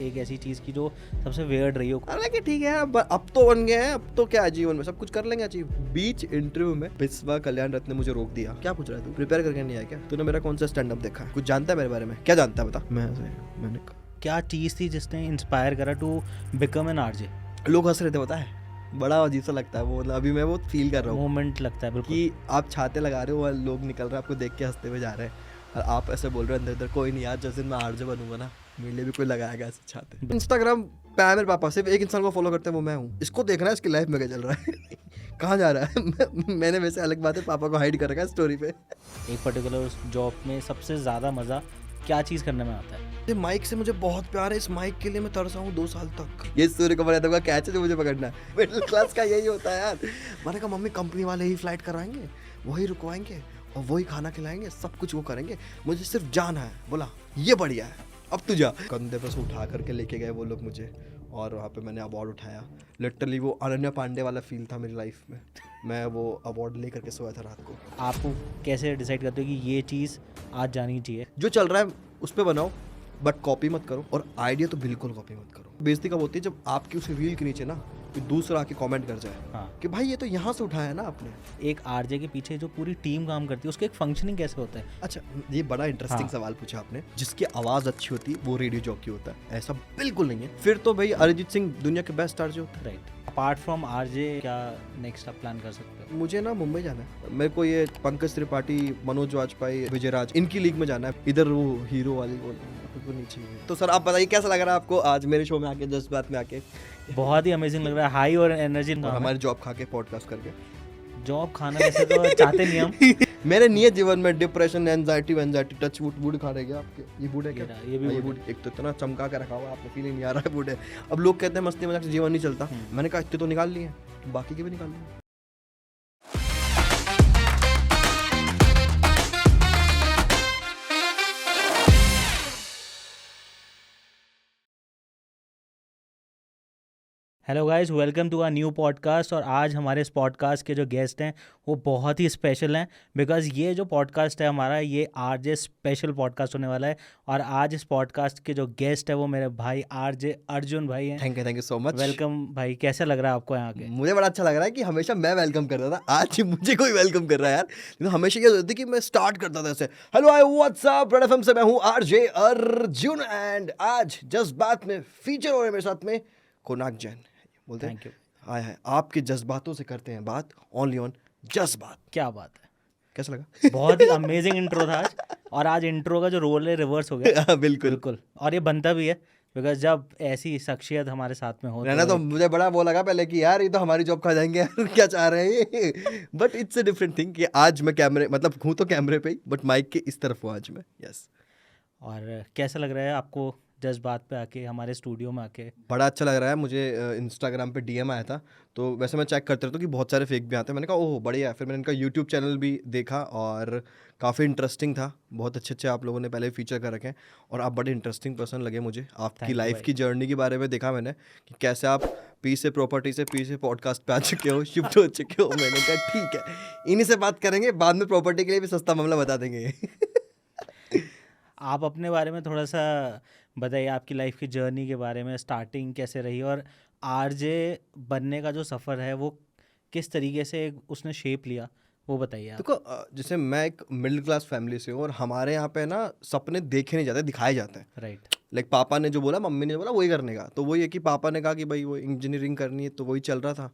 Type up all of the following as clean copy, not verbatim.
एक ऐसी चीज़ की जो सबसे वियर्ड रही हो? हालांकि ठीक है, अब तो बन गए हैं, अब तो क्या है, जीवन में सब कुछ कर लेंगे अचीव। बीच इंटरव्यू में बिस्वा कल्याण रत्न ने मुझे रोक दिया। क्या पूछ रहा है तू? प्रिपेयर करके नहीं आया क्या? तूने मेरा कौन सा स्टैंड अप देखा है? कुछ जानता है मेरे बारे में? क्या जानता है बता? मैंने कहा क्या चीज़ थी जिसने इंस्पायर करा टू बिकम एन आरजे? लोग हंस रहे थे, पता है, बड़ा अजीब सा लगता है वो। मतलब अभी मैं वो फील कर रहा हूँ मोमेंट लगता है बिल्कुल कि आप छाते लगा रहे हो और लोग निकल रहे हैं आपको देख के हंसते हुए जा रहे हैं, और आप ऐसे बोल रहे हो अंदर अंदर, कोई नहीं यार, जिस दिन मैं आरजे बनूंगा ना, मेरे लिए भी कोई लगाएगा ऐसे छाते। इंस्टाग्राम पे है मेरे पापा, सिर्फ एक इंसान को फॉलो करते हैं, वो मैं हूँ। इसको देखना है इसकी लाइफ में क्या चल रहा है कहाँ जा रहा है मैंने वैसे अलग बात है, पापा को हाइड कर रखा है स्टोरी पे। एक पर्टिकुलर जॉब में सबसे ज़्यादा मज़ा क्या चीज़ करने में आता है? ये माइक से मुझे बहुत प्यार है, इस माइक के लिए मैं तरसा हूँ 2 साल तक। ये सूर्य कुमार यादव का कैच है जो मुझे पकड़ना है। मिडिल क्लास का यही होता है यार। मैंने कहा मम्मी कंपनी वाले ही फ्लाइट करवाएंगे, वही रुकवाएंगे और वही खाना खिलाएंगे, सब कुछ वो करेंगे, मुझे सिर्फ जाना है। बोला ये बढ़िया है, अब तू जा। कंधे पर से उठा करके लेके गए वो लोग मुझे, और वहाँ पे मैंने अवार्ड उठाया। लिटरली वो अनन्या पांडे वाला फील था मेरी लाइफ में। मैं वो अवार्ड ले करके सोया था रात को। आपको कैसे डिसाइड करते हो कि ये चीज़ आज जानी चाहिए? जो चल रहा है उस पर बनाओ, बट कॉपी मत करो, और आइडिया तो बिल्कुल कॉपी मत करो। बेइज्जती कब होती है? जब आपकी उस रील के नीचे ना कोई दूसरा आके कमेंट कर जाए हाँ, कि भाई ये तो यहाँ से उठाया है ना आपने। एक आरजे के पीछे जो पूरी टीम काम करती है उसका एक फंक्शनिंग कैसे होता है? अच्छा, ये बड़ा इंटरेस्टिंग हाँ। सवाल पूछा आपने। जिसकी आवाज़ अच्छी होती है वो रेडियो जॉकी होता है, ऐसा बिल्कुल नहीं है। फिर तो भाई अरिजीत सिंह दुनिया के बेस्ट आरजे होता है। राइट। अपार्ट फ्रॉम आरजे क्या नेक्स्ट आप प्लान कर सकते हो? मुझे ना मुंबई जाना है। मेरे को ये पंकज त्रिपाठी, मनोज वाजपेयी, विजयराज, इनकी लीग में जाना है। इधर वो हीरो वाली वो नीचे। तो सर आप बताइए कैसा लग रहा है आपको आज मेरे शो में आके, जज्बात में आके? बहुत ही अमेजिंग लग रहा है, हाई और एनर्जी। और हमारी जॉब खा के पॉडकास्ट करके। जॉब खाना वैसे तो चाहते नहीं हम। मेरे नियत जीवन में डिप्रेशन, एंजाइटी टच वुड खा रहे क्या आपके? ये वुड है क्या? ये भी हाँ, वुड। एक तो इतना चमका के रखा हुआ, आपको फील ही नहीं आ रहा है वुड है। अब लोग कहते हैं मस्ती मजाक से जीवन नहीं चलता। मैंने कहा इतने तो निकाल लिए, बाकी के भी निकाल लिए। Hello guys, welcome to a new podcast. और आज हमारे इस पॉडकास्ट के जो गेस्ट हैं वो बहुत ही स्पेशल हैं, बिकॉज ये जो पॉडकास्ट है हमारा, ये आरजे स्पेशल पॉडकास्ट होने वाला है। और आज इस पॉडकास्ट के जो गेस्ट है वो मेरे भाई आरजे अर्जुन भाई हैं। Thank you so much. Welcome भाई, कैसा लग रहा है आपको यहाँ के? मुझे बड़ा अच्छा लग रहा है कि हमेशा मैं वेलकम करता था, आज मुझे कोई वेलकम कर रहा है यार। तो हमेशा ये होती कि मैं स्टार्ट करता था ऐसे, हेलो आई व्हाट्स अप रेड एफएम से मैं हूँ आरजे अर्जुन, एंड आज जज्बात में फीचर हो रहे मेरे साथ में कोनाक जैन। बोलते हैं थैंक यू। हाय हाय, आपके जज्बातों से करते हैं बात, ओनली ऑन जज्बात। क्या बात है, कैसा लगा? बहुत ही अमेजिंग इंट्रो था आज। और आज इंट्रो का जो रोल है रिवर्स हो गया। बिल्कुल बिल्कुल, और ये बनता भी है, बिकॉज जब ऐसी शख्सियत हमारे साथ में हो रहना तो मुझे बड़ा वो लगा पहले कि यार ये तो हमारी जॉब खा जाएंगे यार क्या चाह रहे हैं ये। But it's a different thing कि आज मैं कैमरे, मतलब हूँ तो कैमरे पे ही, बट माइक के इस तरफ हूँ आज मैं। यस। और कैसा लग रहा है आपको जज्बात पे आके, हमारे स्टूडियो में आके? बड़ा अच्छा लग रहा है मुझे। इंस्टाग्राम पे डीएम आया था, तो वैसे मैं चेक करते रहता हूँ कि बहुत सारे फेक भी आते हैं। मैंने कहा ओह बढ़िया है। फिर मैंने इनका यूट्यूब चैनल भी देखा और काफ़ी इंटरेस्टिंग था। बहुत अच्छे अच्छे आप लोगों ने पहले फीचर कर रखे हैं, और आप बड़े इंटरेस्टिंग पर्सन लगे मुझे। आपकी Thank you लाइफ भाई। की जर्नी के बारे में देखा मैंने कि कैसे आप पी से प्रॉपर्टी से पी से पॉडकास्ट पे आ चुके हो, शिफ्ट हो चुके हो। मैंने कहा ठीक है, इन्हीं से बात करेंगे, बाद में प्रॉपर्टी के लिए भी सस्ता मामला बता देंगे। आप अपने बारे में थोड़ा सा बताइए, आपकी लाइफ की जर्नी के बारे में, स्टार्टिंग कैसे रही और आरजे बनने का जो सफ़र है वो किस तरीके से उसने शेप लिया, वो बताइए आप। देखो जैसे मैं एक मिडिल क्लास फैमिली से हूँ, और हमारे यहाँ पे ना सपने देखे नहीं जाते, दिखाए जाते हैं। राइट। लाइक पापा ने जो बोला, मम्मी ने जो बोला वही करने का। तो वही है कि पापा ने कहा कि भाई वो इंजीनियरिंग करनी है, तो वही चल रहा था।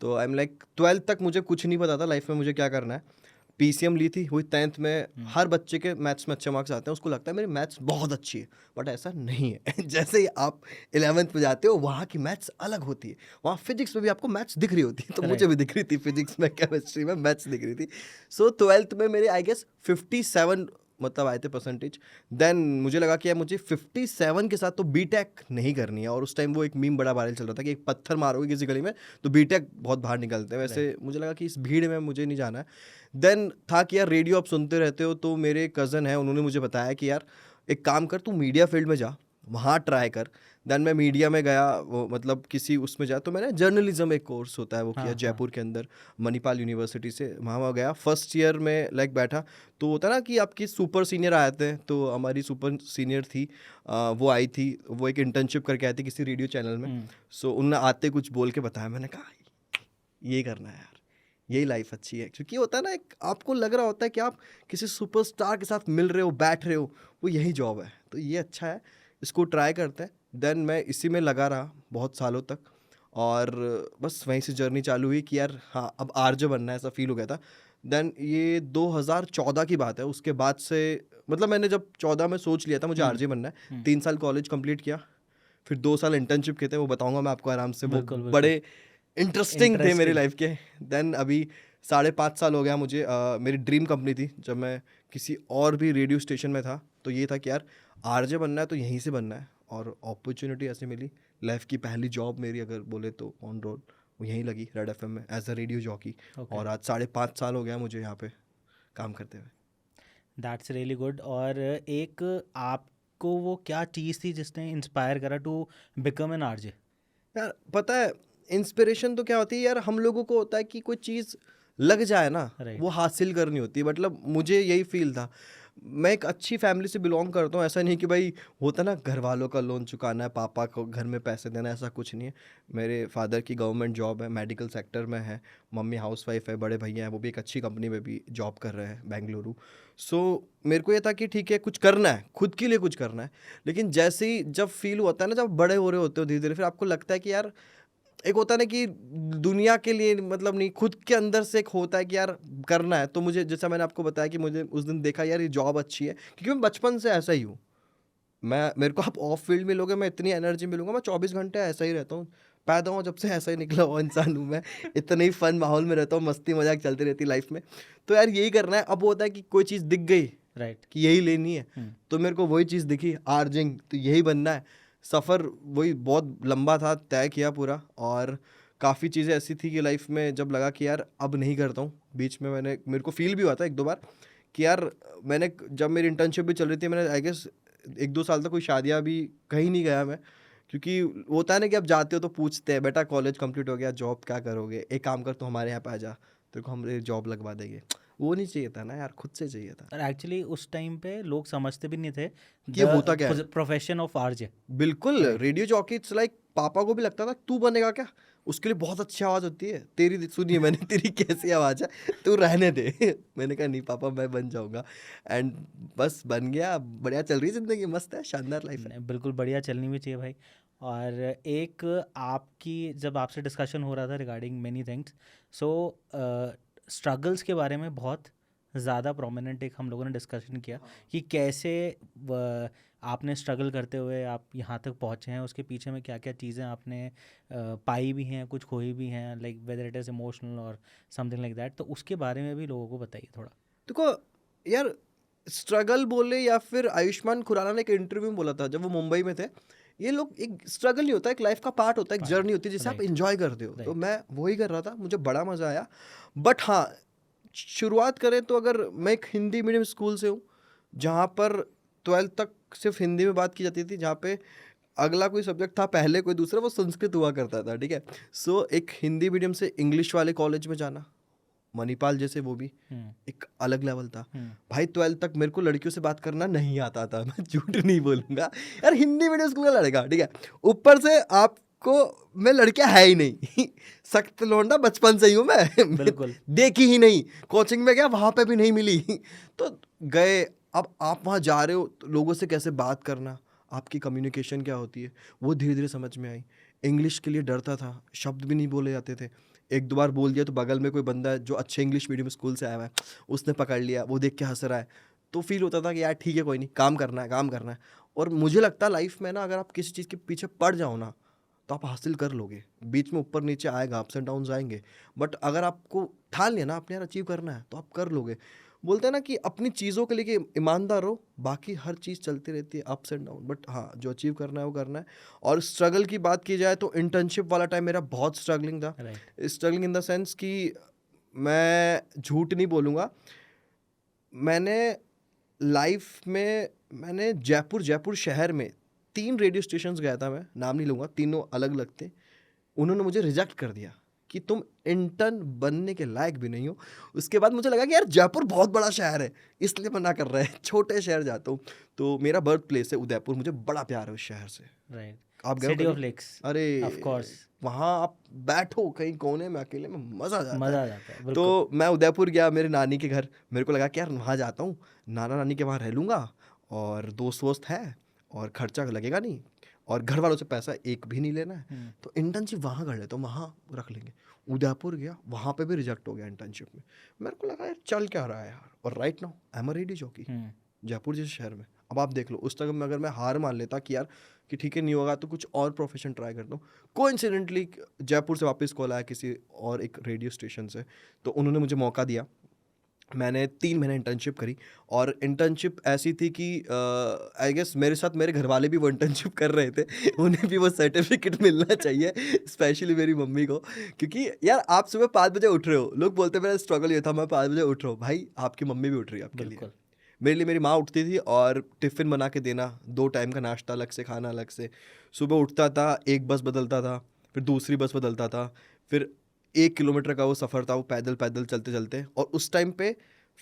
तो आई एम लाइक 12th तक मुझे कुछ नहीं पता था लाइफ में मुझे क्या करना है। पीसीएम ली थी, वही 10th में। हर बच्चे के मैथ्स में अच्छे मार्क्स आते हैं, उसको लगता है मेरी मैथ्स बहुत अच्छी है, बट ऐसा नहीं है। जैसे ही आप 11th में जाते हो, वहाँ की मैथ्स अलग होती है। वहाँ फिजिक्स में भी आपको मैथ्स दिख रही होती है, तो मुझे भी दिख रही थी फिजिक्स में, केमिस्ट्री में मैथ्स दिख रही थी। सो 12th में मेरे आई गेस 57 मतलब आए थे परसेंटेज। देन मुझे लगा कि यार मुझे 57 के साथ तो बीटेक नहीं करनी है। और उस टाइम वो एक मीम बड़ा वायरल चल रहा था कि एक पत्थर मारोगे किसी गली में तो बीटेक बहुत बाहर निकलते हैं। वैसे मुझे लगा कि इस भीड़ में मुझे नहीं जाना है। देन था कि यार रेडियो आप सुनते रहते हो, तो मेरे कज़न है, उन्होंने मुझे बताया कि यार एक काम कर, तू मीडिया फील्ड में जा, वहाँ ट्राई कर। देन मैं मीडिया में गया, वो मतलब किसी उसमें जाया, तो मैंने जर्नलिज्म एक कोर्स होता है वो किया जयपुर के अंदर, मणिपाल यूनिवर्सिटी से, वहाँ गया। फर्स्ट ईयर में लाइक बैठा, तो होता ना कि आपकी सुपर सीनियर आए थे, तो हमारी सुपर सीनियर थी, वो आई थी, वो एक इंटर्नशिप करके आई थी किसी रेडियो चैनल में। सो उनने आते कुछ बोल के बताया, मैंने कहा ये करना है यार, यही लाइफ अच्छी है। क्योंकि होता है ना, एक आपको लग रहा होता है कि आप किसी सुपरस्टार के साथ मिल रहे हो, बैठ रहे हो, वो यही जॉब है, तो ये अच्छा है, इसको ट्राई करते हैं। देन मैं इसी में लगा रहा बहुत सालों तक, और बस वहीं से जर्नी चालू हुई कि यार हाँ अब आरजे बनना है, ऐसा फील हो गया था। देन ये 2014 की बात है, उसके बाद से मतलब मैंने जब 14 में सोच लिया था मुझे आरजे बनना है, 3 साल कॉलेज कंप्लीट किया, फिर 2 साल इंटर्नशिप किए थे, वो बताऊंगा मैं आपको आराम से, वो बड़े इंटरेस्टिंग थे मेरी लाइफ के। देन अभी 5.5 साल हो गया मुझे, मेरी ड्रीम कंपनी थी जब मैं किसी और भी रेडियो स्टेशन में था, तो ये था कि यार आरजे बनना है तो यहीं से बनना है, और अपॉर्चुनिटी ऐसे मिली। लाइफ की पहली जॉब मेरी अगर बोले तो ऑन रोड वो यहीं लगी, रेड एफएम में एज अ रेडियो जॉकी। और आज 5.5 साल हो गया मुझे यहाँ पे काम करते हुए। That's really good. और एक आपको वो क्या चीज़ थी जिसने इंस्पायर करा टू बिकम एन आरजे? यार पता है, इंस्पिरेशन तो क्या होती है यार, हम लोगों को होता है कि कोई चीज़ लग जाए ना, वो हासिल करनी होती है। मतलब मुझे यही फील था। मैं एक अच्छी फैमिली से बिलोंग करता हूँ, ऐसा नहीं कि भाई होता ना घर वालों का लोन चुकाना है, पापा को घर में पैसे देना, ऐसा कुछ नहीं है। मेरे फादर की गवर्नमेंट जॉब है, मेडिकल सेक्टर में है, मम्मी हाउसवाइफ है, बड़े भैया हैं वो भी एक अच्छी कंपनी में भी जॉब कर रहे हैं बेंगलुरु। सो मेरे को ये था कि ठीक है कुछ करना है, खुद के लिए कुछ करना है। लेकिन जैसे ही जब फील होता है ना, जब बड़े हो रहे होते हो धीरे धीरे, फिर आपको लगता है कि यार एक होता है ना कि दुनिया के लिए मतलब नहीं, खुद के अंदर से एक होता है कि यार करना है। तो मुझे, जैसा मैंने आपको बताया कि मुझे उस दिन देखा यार ये जॉब अच्छी है, क्योंकि मैं बचपन से ऐसा ही हूँ। मेरे को आप ऑफ फील्ड मिलोगे, मैं इतनी एनर्जी मिलूंगा, मैं 24 घंटे ऐसा ही रहता हूँ। पैदा हुआ जब से ऐसा ही निकला हुआ इंसान हूँ मैं। इतने ही फन माहौल में रहता हूँ, मस्ती मजाक चलती रहती है लाइफ में। तो यार यही करना है। अब होता है कि कोई चीज़ दिख गई कि यही लेनी है, तो मेरे को वही चीज़ दिखी आर्जिंग, तो यही बनना है। सफ़र वही बहुत लंबा था, तय किया पूरा, और काफ़ी चीज़ें ऐसी थी कि लाइफ में जब लगा कि यार अब नहीं करता हूँ, बीच में मेरे को फील भी हुआ था 1-2 बार कि यार मैंने, जब मेरी इंटर्नशिप भी चल रही थी, मैंने आई गेस 1-2 साल तक कोई शादियाँ भी कहीं नहीं गया मैं। क्योंकि होता है ना कि अब जाते हो तो पूछते हैं, बेटा कॉलेज कंप्लीट हो गया, जॉब क्या करोगे, एक काम कर, तो हमारे यहाँ पे आ जा, तेरे को हम जॉब लगवा देंगे। वो नहीं चाहिए था ना यार, खुद से चाहिए था। और एक्चुअली उस टाइम पे लोग समझते भी नहीं थे कि ये होता क्या है, प्रोफेशन ऑफ आरजे। बिल्कुल रेडियो जॉकी इट्स लाइक, पापा को भी लगता था तू बनेगा क्या, उसके लिए बहुत अच्छी आवाज़ होती है, तेरी सुनी है मैंने, तेरी कैसी आवाज़ है, तू रहने दे। मैंने कहा नहीं पापा मैं बन जाऊंगा, एंड बस बन गया। बढ़िया चल रही है ज़िंदगी, मस्त है, शानदार लाइफ है। बिल्कुल बढ़िया, चलनी भी चाहिए भाई। और एक आपकी, जब आपसे डिस्कशन हो रहा था रिगार्डिंग मेनी थिंग्स, सो स्ट्रगल्स के बारे में बहुत ज़्यादा प्रोमिनेंट एक हम लोगों ने डिस्कशन किया कि कैसे आपने स्ट्रगल करते हुए आप यहाँ तक पहुँचे हैं, उसके पीछे में क्या क्या चीज़ें आपने पाई भी हैं, कुछ खोई भी हैं, like whether it is emotional और समथिंग लाइक दैट। तो उसके बारे में भी लोगों को बताइए थोड़ा। देखो यार, स्ट्रगल बोले या फिर आयुष्मान खुराना ने एक इंटरव्यू में बोला था जब वो मुंबई में थे, ये लोग, एक स्ट्रगल नहीं होता, एक लाइफ का पार्ट होता है, एक जर्नी होती है जिसे आप एंजॉय करते हो। तो मैं वही कर रहा था, मुझे बड़ा मज़ा आया। बट हाँ, शुरुआत करें तो अगर मैं एक हिंदी मीडियम स्कूल से हूँ, जहाँ पर 12th तक सिर्फ हिंदी में बात की जाती थी, जहाँ पे अगला कोई सब्जेक्ट था पहले कोई दूसरा, वो संस्कृत हुआ करता था, ठीक है। सो एक हिंदी मीडियम से इंग्लिश वाले कॉलेज में जाना, मणिपाल जैसे, वो भी एक अलग लेवल था भाई। 12th तक मेरे को लड़कियों से बात करना नहीं आता था, मैं झूठ नहीं बोलूंगा यार, हिंदी मीडियम स्कूल का लड़का, ठीक है। ऊपर से आपको, मैं लड़कियां है ही नहीं। सख्त लौंडा बचपन से ही हूँ मैं। बिल्कुल। देखी ही नहीं, कोचिंग में गया वहाँ पे भी नहीं मिली। तो गए, अब आप वहाँ जा रहे हो तो लोगों से कैसे बात करना, आपकी कम्युनिकेशन क्या होती है, वो धीरे धीरे समझ में आई। इंग्लिश के लिए डरता था, शब्द भी नहीं बोले जाते थे, 1-2 बार बोल दिया तो बगल में कोई बंदा है जो अच्छे इंग्लिश मीडियम स्कूल से आया हुआ है, उसने पकड़ लिया, वो देख के हंस रहा है, तो फील होता था कि यार ठीक है कोई नहीं, काम करना है, काम करना है। और मुझे लगता है लाइफ में ना, अगर आप किसी चीज़ के पीछे पड़ जाओ ना, तो आप हासिल कर लोगे। बीच में ऊपर नीचे आएगा, अप्स एंड डाउन्स आएंगे, बट अगर आपको ठान लिया ना अपने यार अचीव करना है, तो आप कर लोगे। बोलते हैं ना कि अपनी चीज़ों के लिए ईमानदार हो, बाकी हर चीज़ चलती रहती है, अप्स एंड डाउन, बट हाँ जो अचीव करना है वो करना है। और स्ट्रगल की बात की जाए तो इंटर्नशिप वाला टाइम मेरा बहुत स्ट्रगलिंग था। स्ट्रगलिंग इन द सेंस कि मैं झूठ नहीं बोलूँगा, मैंने लाइफ में, मैंने जयपुर शहर में 3 रेडियो स्टेशन गया था, मैं नाम नहीं लूँगा, तीनों अलग अलग थे। उन्होंने मुझे रिजेक्ट कर दिया कि तुम इंटर्न बनने के लायक भी नहीं हो। उसके बाद मुझे लगा कि यार जयपुर बहुत बड़ा शहर है, इसलिए मना कर रहे हैं, छोटे शहर जाता हूँ। तो मेरा बर्थ प्लेस है उदयपुर, मुझे बड़ा प्यार है उस शहर से। राइट, आप गए हो सिटी ऑफ कभी? लेक्स, अरे ऑफ कोर्स, वहाँ आप बैठो कहीं कोने में अकेले में, मज़ा आ जाता मज़ा है। आ जाता है, बिल्कुल। तो मैं उदयपुर गया मेरे नानी के घर, मेरे को लगा कि यार वहाँ जाता हूँ, नाना नानी के वहाँ रह लूँगा, और दोस्त वोस्त है, और खर्चा लगेगा नहीं, और घर वालों से पैसा एक भी नहीं लेना है, तो इंटर्नशिप वहाँ कर लेता हूँ, वहाँ रख लेंगे। उदयपुर गया, वहाँ पे भी रिजेक्ट हो गया इंटर्नशिप में। मेरे को लगा यार चल क्या रहा है यार, और right now I am a ready jockey Jaipur जैसे शहर में। अब आप देख लो, उस टाइम में अगर मैं हार मान लेता कि यार कि ठीक है नहीं होगा तो कुछ और प्रोफेशन ट्राई करता हूँ, कोइंसिडेंटली जयपुर से वापस कॉल आया किसी और एक रेडियो स्टेशन से, तो उन्होंने मुझे मौका दिया। मैंने 3 महीने इंटर्नशिप करी, और इंटर्नशिप ऐसी थी कि आई गेस मेरे साथ मेरे घर वाले भी वो इंटर्नशिप कर रहे थे, उन्हें भी वो सर्टिफिकेट मिलना चाहिए, स्पेशली मेरी मम्मी को। क्योंकि यार आप सुबह 5 बजे उठ रहे हो, लोग बोलते हैं मेरा स्ट्रगल ये था मैं 5 बजे उठ रहा हूँ, भाई आपकी मम्मी भी उठ रही है आपके लिए। बिल्कुल। मेरे लिए मेरी माँ उठती थी, और टिफ़िन बना के देना, 2 टाइम का नाश्ता अलग से, खाना अलग से। सुबह उठता था, एक बस बदलता था, फिर दूसरी बस बदलता था, फिर 1 किलोमीटर का वो सफ़र था, वो पैदल पैदल चलते चलते। और उस टाइम पे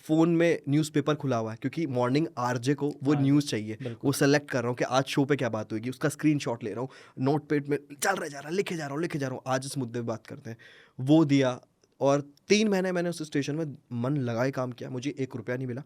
फ़ोन में न्यूज़पेपर खुला हुआ है, क्योंकि मॉर्निंग आरजे को वो न्यूज़ चाहिए। बिल्कुल। वो सेलेक्ट कर रहा हूँ कि आज शो पे क्या बात होगी, उसका स्क्रीनशॉट ले रहा हूँ, नोटपैड में चल रहा जा रहा, लिखे जा रहा हूँ, आज इस मुद्दे पे बात करते हैं। वो दिया, और 3 महीने मैंने उस स्टेशन में मन लगाए काम किया, मुझे 1 रुपया नहीं मिला।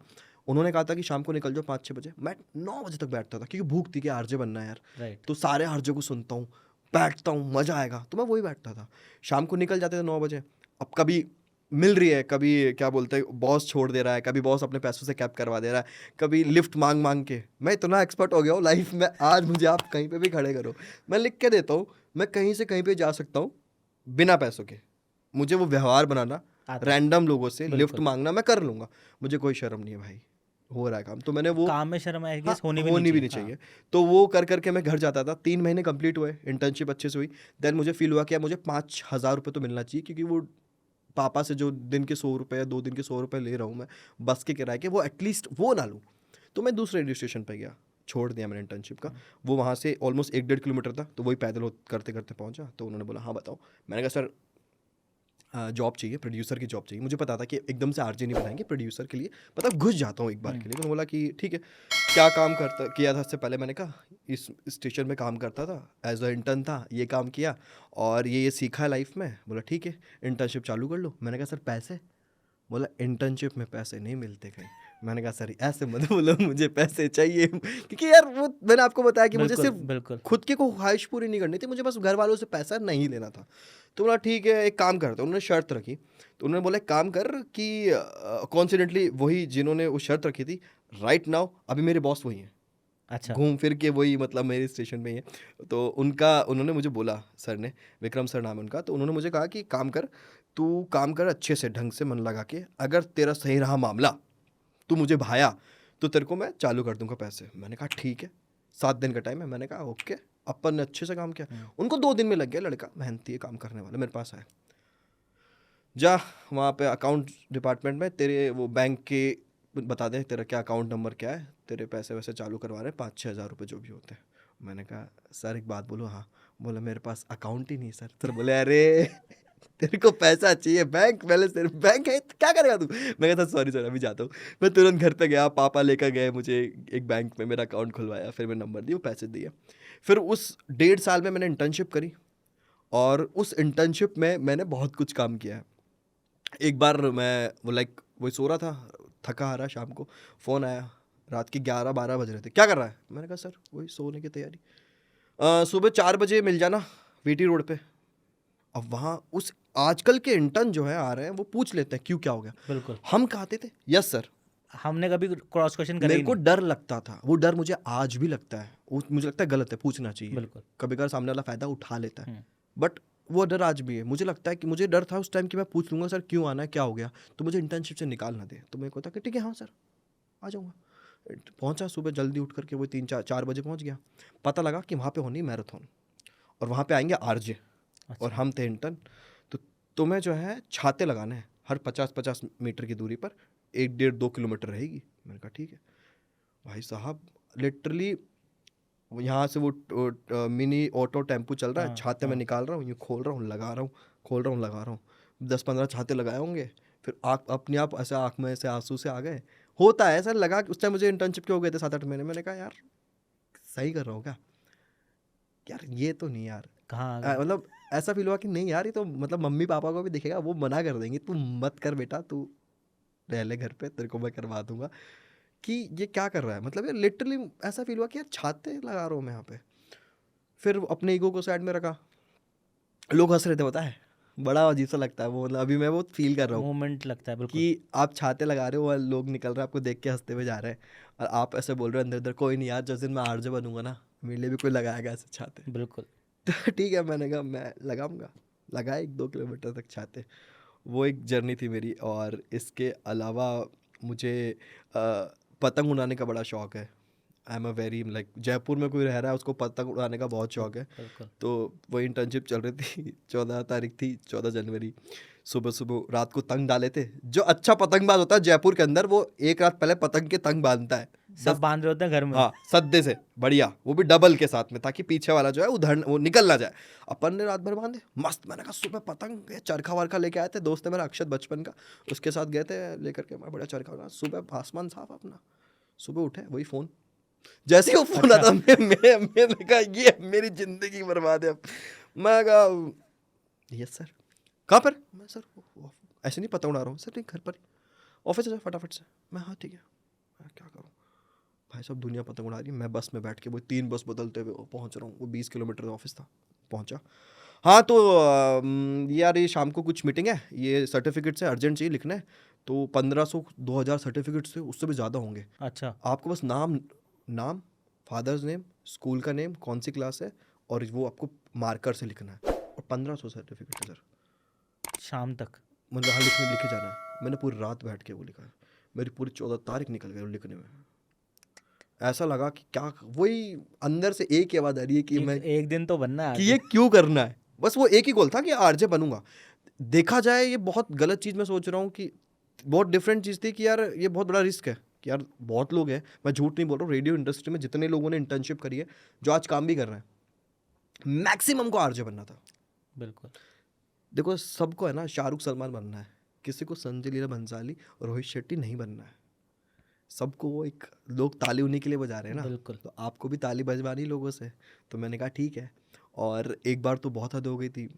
उन्होंने कहा था कि शाम को निकल जाओ 5-6 बजे, मैं 9 बजे तक बैठता था, क्योंकि भूख थी कि आरजे बनना है यार। राइट। तो सारे आरजे को सुनता हूँ, बैठता हूँ, मज़ा आएगा, तो मैं वही बैठता था। शाम को निकल जाते थे 9 बजे। अब कभी मिल रही है, कभी क्या बोलते हैं बॉस छोड़ दे रहा है, कभी बॉस अपने पैसों से कैब करवा दे रहा है, कभी लिफ्ट मांग मांग के। मैं इतना एक्सपर्ट हो गया हूँ लाइफ में, आज मुझे आप कहीं पे भी खड़े करो, मैं लिख के देता हूँ, मैं कहीं से कहीं पे जा सकता हूँ बिना पैसों के। मुझे वो व्यवहार बनाना, आता है, रैंडम लोगों से लिफ्ट बिल्कुल। मांगना मैं कर लूँगा, मुझे कोई शर्म नहीं है भाई, हो रहा है काम। तो मैंने वो, काम में शर्म आई हाँ, गेस होनी भी नहीं होनी भी चाहिए। नहीं हाँ, चाहिए। तो वो कर करके मैं घर जाता था। 3 महीने कंप्लीट हुए, इंटर्नशिप अच्छे से हुई। देन मुझे फील हुआ कि यार मुझे 5,000 रुपये तो मिलना चाहिए, क्योंकि वो पापा से जो दिन के 100 रुपये या 2 दिन के 100 रुपये ले रहा हूँ मैं बस के किराए के, वो एटलीस्ट वो ना लूँ। तो मैं दूसरे रेडियो स्टेशन पर गया, छोड़ दिया मैंने इंटर्नशिप का। वो वहाँ से ऑलमोस्ट 1-1.5 किलोमीटर था, तो वही पैदल करते करते पहुँचा। तो उन्होंने बोला हाँ बताओ। मैंने कहा सर जॉब चाहिए, प्रोड्यूसर की जॉब चाहिए। मुझे पता था कि एकदम से आरजे नहीं बनाएंगे, प्रोड्यूसर के लिए मतलब घुस जाता हूँ एक बार के लिए। तो बोला कि ठीक है, क्या काम करता किया था इससे पहले? मैंने कहा इस स्टेशन में काम करता था, एज अ इंटर्न था, ये काम किया और ये सीखा है लाइफ में। बोला ठीक है, इंटर्नशिप चालू कर लो। मैंने कहा सर पैसे? बोला इंटर्नशिप में पैसे नहीं मिलते कहीं। मैंने कहा सर ऐसे मत बोलो, मुझे पैसे चाहिए। क्योंकि यार वो मैंने आपको बताया कि मुझे बिल्कुल, सिर्फ बिल्कुल। खुद की को ख्वाहिश पूरी नहीं करनी थी, मुझे बस घर वालों से पैसा नहीं लेना था। तो बोला ठीक है, एक काम करते हैं। उन्होंने शर्त रखी, तो उन्होंने बोला एक काम कर कि कॉन्सिडेंटली वही जिन्होंने वो शर्त रखी थी, राइट नाउ अभी मेरे बॉस वही हैं, अच्छा। घूम फिर के वही मतलब मेरे स्टेशन में ही है। तो उन्होंने मुझे बोला, सर ने, विक्रम सर नाम है उनका, तो उन्होंने मुझे कहा कि काम कर, तू काम कर अच्छे से, ढंग से मन लगा के, अगर तेरा सही रहा मामला, तू मुझे भाया, तो तेरे को मैं चालू कर दूंगा पैसे। मैंने कहा ठीक है, 7 दिन का टाइम है। मैंने कहा ओके। अपन ने अच्छे से काम किया, उनको 2 दिन में लग गया। लड़का मेहनती है, काम करने वाला, मेरे पास आया, जा वहाँ पे अकाउंट डिपार्टमेंट में, तेरे वो बैंक के बता दे तेरा क्या अकाउंट नंबर क्या है, तेरे पैसे वैसे चालू करवा रहे हैं, 5-6 हज़ार रुपये जो भी होते हैं। मैंने कहा सर एक बात बोलो। हाँ। बोला मेरे पास अकाउंट ही नहीं सर। सर बोले अरे तेरे को पैसा चाहिए, बैंक बैलेंस, तेरे बैंक है तो क्या करेगा तू? मैं कहता सॉरी सर अभी जाता हूँ। मैं तुरंत घर पे गया, पापा लेकर गए मुझे एक बैंक में, मेरा अकाउंट खुलवाया, फिर मैंने नंबर दिया, पैसे दिए। फिर उस 1.5 साल में मैंने इंटर्नशिप करी, और उस इंटर्नशिप में मैंने बहुत कुछ काम किया है। एक बार मैं वही सो रहा था, थका हारा, शाम को फ़ोन आया, रात के 11-12 बज रहे थे, क्या कर रहा है? मैंने कहा सर वही सोने की तैयारी। सुबह 4 बजे मिल जाना वीटी रोड पे। अब वहाँ उस आजकल के इंटर्न जो है आ रहे हैं, वो पूछ लेते हैं क्यों, क्या हो गया। बिल्कुल। हम कहते थे यस सर। हमने कभी क्रॉस क्वेश्चन करा मेरे ही को नहीं। डर लगता था, वो डर मुझे आज भी लगता है, वो मुझे लगता है गलत है, पूछना चाहिए। बिल्कुल। कभी कभार सामने वाला फ़ायदा उठा लेता है, बट वो डर आज भी है। मुझे लगता है कि मुझे डर था उस टाइम कि मैं पूछ लूँगा सर क्यों आना है, क्या हो गया, तो मुझे इंटर्नशिप से निकाल ना दे। तो मेरे को था कि ठीक है हाँ सर आ जाऊँगा। पहुँचा सुबह जल्दी उठ करके, वो 3-4 बजे पहुँच गया। पता लगा कि वहाँ पे होनी मैराथन, और वहाँ पे आएंगे आरजे, और हम थे इंटर्न। तो तुम्हें जो है छाते लगाने हैं हर 50-50 मीटर की दूरी पर, 1-1.5-2 किलोमीटर रहेगी। मैंने कहा ठीक है। भाई साहब लिटरली यहाँ से वो मिनी ऑटो टेम्पो चल रहा है, हाँ, छाते में निकाल रहा हूँ, यूँ खोल रहा हूँ, लगा रहा हूँ, खोल रहा हूँ, लगा रहा हूँ, 10-15 छाते लगाए होंगे, फिर आँख अपने आप ऐसे आँख में ऐसे आंसू से आ गए। होता है ऐसा, लगा उस टाइम मुझे इंटर्नशिप के हो गए थे 7-8 महीने, मैंने कहा यार सही कर रहा हूँ क्या यार, ये तो नहीं यार। कहाँ आ गए? मतलब ऐसा फील हुआ कि नहीं यार, ये तो मतलब मम्मी पापा को भी दिखेगा, वो मना कर देंगे, तू मत कर बेटा, तू रह ले घर पे, तेरे को मैं करवा दूंगा, कि ये क्या कर रहा है। मतलब यार लिटरली ऐसा फील हुआ कि यार छाते लगा रहा हूँ मैं यहाँ पे। फिर अपने ईगो को साइड में रखा, लोग हंस रहे थे, पता है, बड़ा अजीब सा लगता है वो, मतलब अभी मैं वो फील कर रहा हूँ मोमेंट लगता है बिल्कुल। कि आप छाते लगा रहे हो और लोग निकल रहे हैं आपको देख के हंसते हुए जा रहे हैं, और आप ऐसे बोल रहे हो अंदर अंदर, कोई नहीं यार, जिस दिन मैं आरजे बनूंगा ना, मेरे लिए भी कोई लगाएगा ऐसे छाते। बिल्कुल। तो ठीक है, मैंने कहा मैं लगाऊंगा, लगाए 1-2 किलोमीटर तक छाते। वो एक जर्नी थी मेरी। और इसके अलावा मुझे पतंग उड़ाने का बड़ा शौक है। I am a very like, Jaipur में कोई रह रहा है उसको पतंग उड़ाने का बहुत शौक है। बिल्कुल। तो वही इंटर्नशिप चल रही थी 14 तारीख थी, 14 जनवरी, सुबह सुबह रात को तंग डाले थे। जो अच्छा पतंगबाज होता है जयपुर के अंदर, वो एक रात पहले पतंग के तंग बांधता है, सब बांध रहे होते हैं घर में। हाँ, सद्दे से बढ़िया, वो भी डबल के साथ में, ताकि पीछे वाला जो है उधर वो निकल ना जाए। अपन ने रात भर बांधे मस्त। मैंने कहा सुबह पतंग, चरखा वरखा लेके आए थे, दोस्त है मेरा अक्षत बचपन का, उसके साथ गए थे लेकर के, मैं बड़ा चरखा वरखा, सुबह आसमान साफ अपना, सुबह उठे वही फ़ोन, जैसे ही वो फ़ोन आता मैंने कहा ये मेरी ज़िंदगी बर्बाद है अब। मैं कहा यस सर, कहाँ पर? मैं सर ऐसे नहीं पतंग उड़ा रहा हूँ सर, नहीं घर पर ही, ऑफिस से फटाफट से। मैं हाँ ठीक है, मैं क्या करूँ भाई साहब, दुनिया पतंग उड़ा रही है, मैं बस में बैठ के वो 3 बस बदलते हुए पहुंच रहा हूँ, वो 20 किलोमीटर ऑफिस था, पहुंचा। हाँ तो यार ये शाम को कुछ मीटिंग है, ये सर्टिफिकेट से अर्जेंट चाहिए लिखना है, तो 1500-2000 सर्टिफिकेट से उससे भी ज़्यादा होंगे। अच्छा। आपको बस नाम, फादर्स नेम, स्कूल का नेम, कौन सी क्लास है, और वो आपको मार्कर से लिखना है, और 1500 सर्टिफिकेट है सर। शाम तक? मतलब हाँ, लिखे जाना है। मैंने पूरी रात बैठ के वो लिखा है, मेरी पूरी 14 तारीख निकल गई लिखने में। ऐसा लगा कि क्या, वही अंदर से एक ही आवाज़ आ रही है कि मैं, एक दिन तो बनना है कि आगे। ये क्यों करना है। बस वो एक ही गोल था कि आरजे बनूंगा। देखा जाए ये बहुत गलत चीज़ मैं सोच रहा हूँ, कि बहुत डिफरेंट चीज़ थी कि यार ये बहुत बड़ा रिस्क है, कि यार बहुत लोग हैं, मैं झूठ नहीं बोल रहा हूँ, रेडियो इंडस्ट्री में जितने लोगों ने इंटर्नशिप करी है, जो आज काम भी कर रहे हैं, मैक्सिमम को आरजे बनना था। बिल्कुल। देखो सबको है ना शाहरुख सलमान बनना है, किसी को संजय लीला भंसाली, रोहित शेट्टी नहीं बनना है। सबको वो एक, लोग ताली उन्हीं के लिए बजा रहे हैं ना, बिल्कुल। तो आपको भी ताली बजवानी लोगों से। तो मैंने कहा ठीक है। और एक बार तो बहुत हद हो गई थी,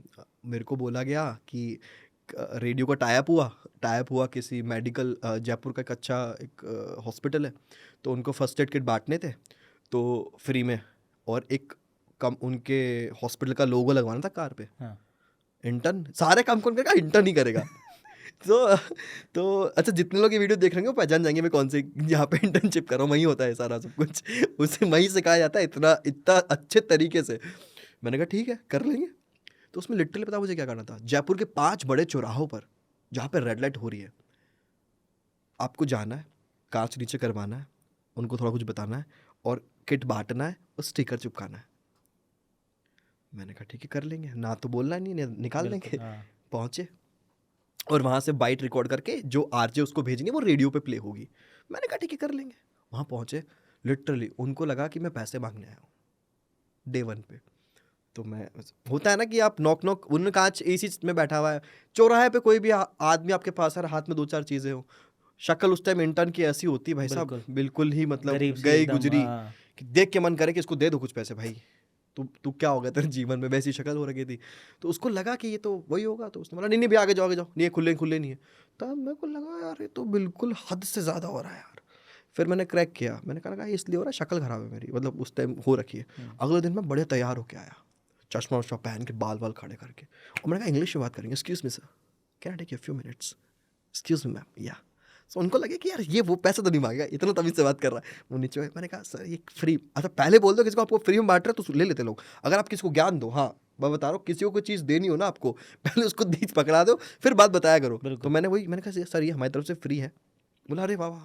मेरे को बोला गया कि रेडियो का टाइप हुआ किसी मेडिकल, जयपुर का एक अच्छा एक हॉस्पिटल है, तो उनको फर्स्ट एड किट बांटने थे, तो फ्री में, और एक कम उनके हॉस्पिटल का लोगो लगवाना था कार पे। हाँ। इंटर्न सारे काम कौन करेगा? इंटर्न ही करेगा। तो अच्छा, जितने लोग ये वीडियो देख रहे हैं वो पहचान जाएंगे मैं कौन से, यहाँ पे इंटर्नशिप कर रहा हूँ, वहीं होता है सारा सब कुछ, उसे वहीं सिखाया जाता है इतना इतना अच्छे तरीके से। मैंने कहा ठीक है कर लेंगे। तो उसमें लिटरली पता मुझे क्या करना था, जयपुर के 5 बड़े चौराहों पर जहाँ पे रेड लाइट हो रही है, आपको जाना है, कांच नीचे करवाना है, उनको थोड़ा कुछ बताना है, और किट बांटना है, और स्टिकर चिपकाना है। मैंने कहा ठीक है कर लेंगे, ना तो बोलना नहीं, निकाल बिल्कुल। देंगे। हाँ। पहुँचे, और वहाँ से बाइट रिकॉर्ड करके जो आरजे उसको भेजनी है वो रेडियो पे प्ले होगी। मैंने कहा ठीक है कर लेंगे। वहाँ पहुँचे, लिटरली उनको लगा कि मैं पैसे मांगने आया हूँ डे 1 पे। तो मैं, होता है ना कि आप नॉक नॉक, उन कांच एसी में बैठा हुआ है, चौराहे पे कोई भी आदमी आपके पास है, हाथ में 2-4 चीज़ें हो, शक्ल उस टाइम इंटर्न की ऐसी होती है भाई साहब, बिल्कुल। बिल्कुल ही मतलब गरीब सी गई एकदम। गुजरी, हाँ। कि देख के मन करे कि इसको दे दो कुछ पैसे भाई, तू क्या हो गया तेरे जीवन में, वैसी शक्ल हो रखी थी। तो उसको लगा कि ये तो वही होगा, तो उसने बोला नहीं नहीं भैया आगे जाओ नहीं, ये खुले खुले नहीं है। तब मेरे को लगा यार ये तो बिल्कुल हद से ज़्यादा हो रहा है यार। फिर मैंने क्रैक किया, मैंने कहा इसलिए हो रहा है, शक्ल खराब है मेरी, मतलब उस टाइम हो रखी है। अगले दिन मैं बड़े तैयार होके आया, चश्मा वश्मा पहन के, बाल बाल खड़े करके, और मैंने कहा इंग्लिश में बात करेंगे, excuse me sir, can I take you few minutes, excuse me ma'am, या। सो उनको लगे कि यार ये वो पैसा तो नहीं मांगेगा, इतना तमीज़ से बात कर रहा है। वो नीचे हुए, मैंने कहा सर ये फ्री, अच्छा पहले बोल दो किसी को आपको फ्री में बांट रहे तो ले लेते लोग, अगर आप किसी को ज्ञान दो, हाँ मैं बता रहा हूँ, किसी को कोई चीज़ देनी हो ना आपको, पहले उसको बीच पकड़ा दो, फिर बात बताया करो। तो मैंने कहा सर ये हमारी तरफ से फ्री है। बोला अरे वाह वाह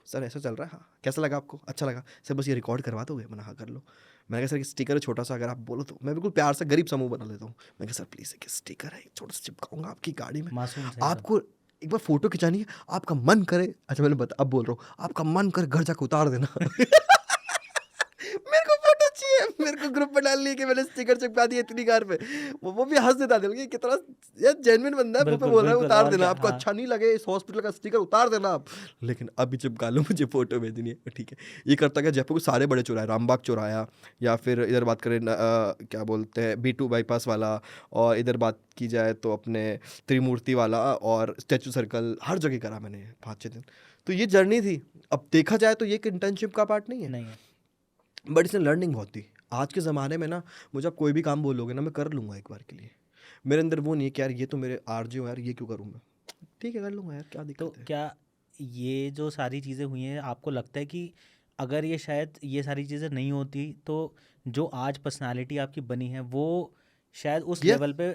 सर ऐसा चल रहा है, हाँ कैसा लगा आपको? अच्छा लगा सर, बस ये रिकॉर्ड करवा दोगे? मैंने हाँ कर लो। मैंने कहा सर स्टिकर है छोटा सा, अगर आप बोलो तो मैं बिल्कुल प्यार से गरीब समूह बना लेता हूँ। मैंने कहा सर प्लीज़ एक स्टिकर है छोटा सा, चिपकाऊंगा आपकी गाड़ी में, मासूम सा एकदम। आपको एक बार फोटो खिंचानी है, आपका मन करे, अच्छा मैंने बता अब बोल रहा हूँ, आपका मन करे घर जाकर उतार देना। मेरे को फोटो चाहिए, ग्रुप में डाल ली कि मैंने स्टिकर चिपका दिया इतनी कार पे, वो भी हंस देता था कि कितना यार जेन्युइन बंदा है, वो पे बोल रहा है बिल्कुल, उतार और देना, क्या, आपको हाँ। अच्छा नहीं लगे इस हॉस्पिटल का स्टिकर उतार देना आप, लेकिन अभी चिपका लो, मुझे फोटो भेजनी है, ठीक है। ये करता क्या, जयपुर के सारे बड़े चौराहे, रामबाग चौराया, या फिर इधर बात करें क्या बोलते हैं B2 बाईपास वाला, और इधर बात की जाए तो अपने त्रिमूर्ति वाला और स्टैचू सर्कल, हर जगह करा मैंने 5-6 दिन। तो ये जर्नी थी। अब देखा जाए तो ये एक इंटर्नशिप का पार्ट नहीं है, नहीं है। बट इसने लर्निंग बहुत थी। आज के ज़माने में ना मुझे आप कोई भी काम बोलोगे ना, मैं कर लूँगा एक बार के लिए। मेरे अंदर वो नहीं है कि यार ये तो मेरे आरजे हो यार, ये क्यों करूँ मैं, ठीक है कर लूँगा यार, क्या तो दिक्कत है। क्या ये जो सारी चीज़ें हुई हैं, आपको लगता है कि अगर ये शायद ये सारी चीज़ें नहीं होती तो जो आज पर्सनालिटी आपकी बनी है वो शायद उस यस, लेवल पे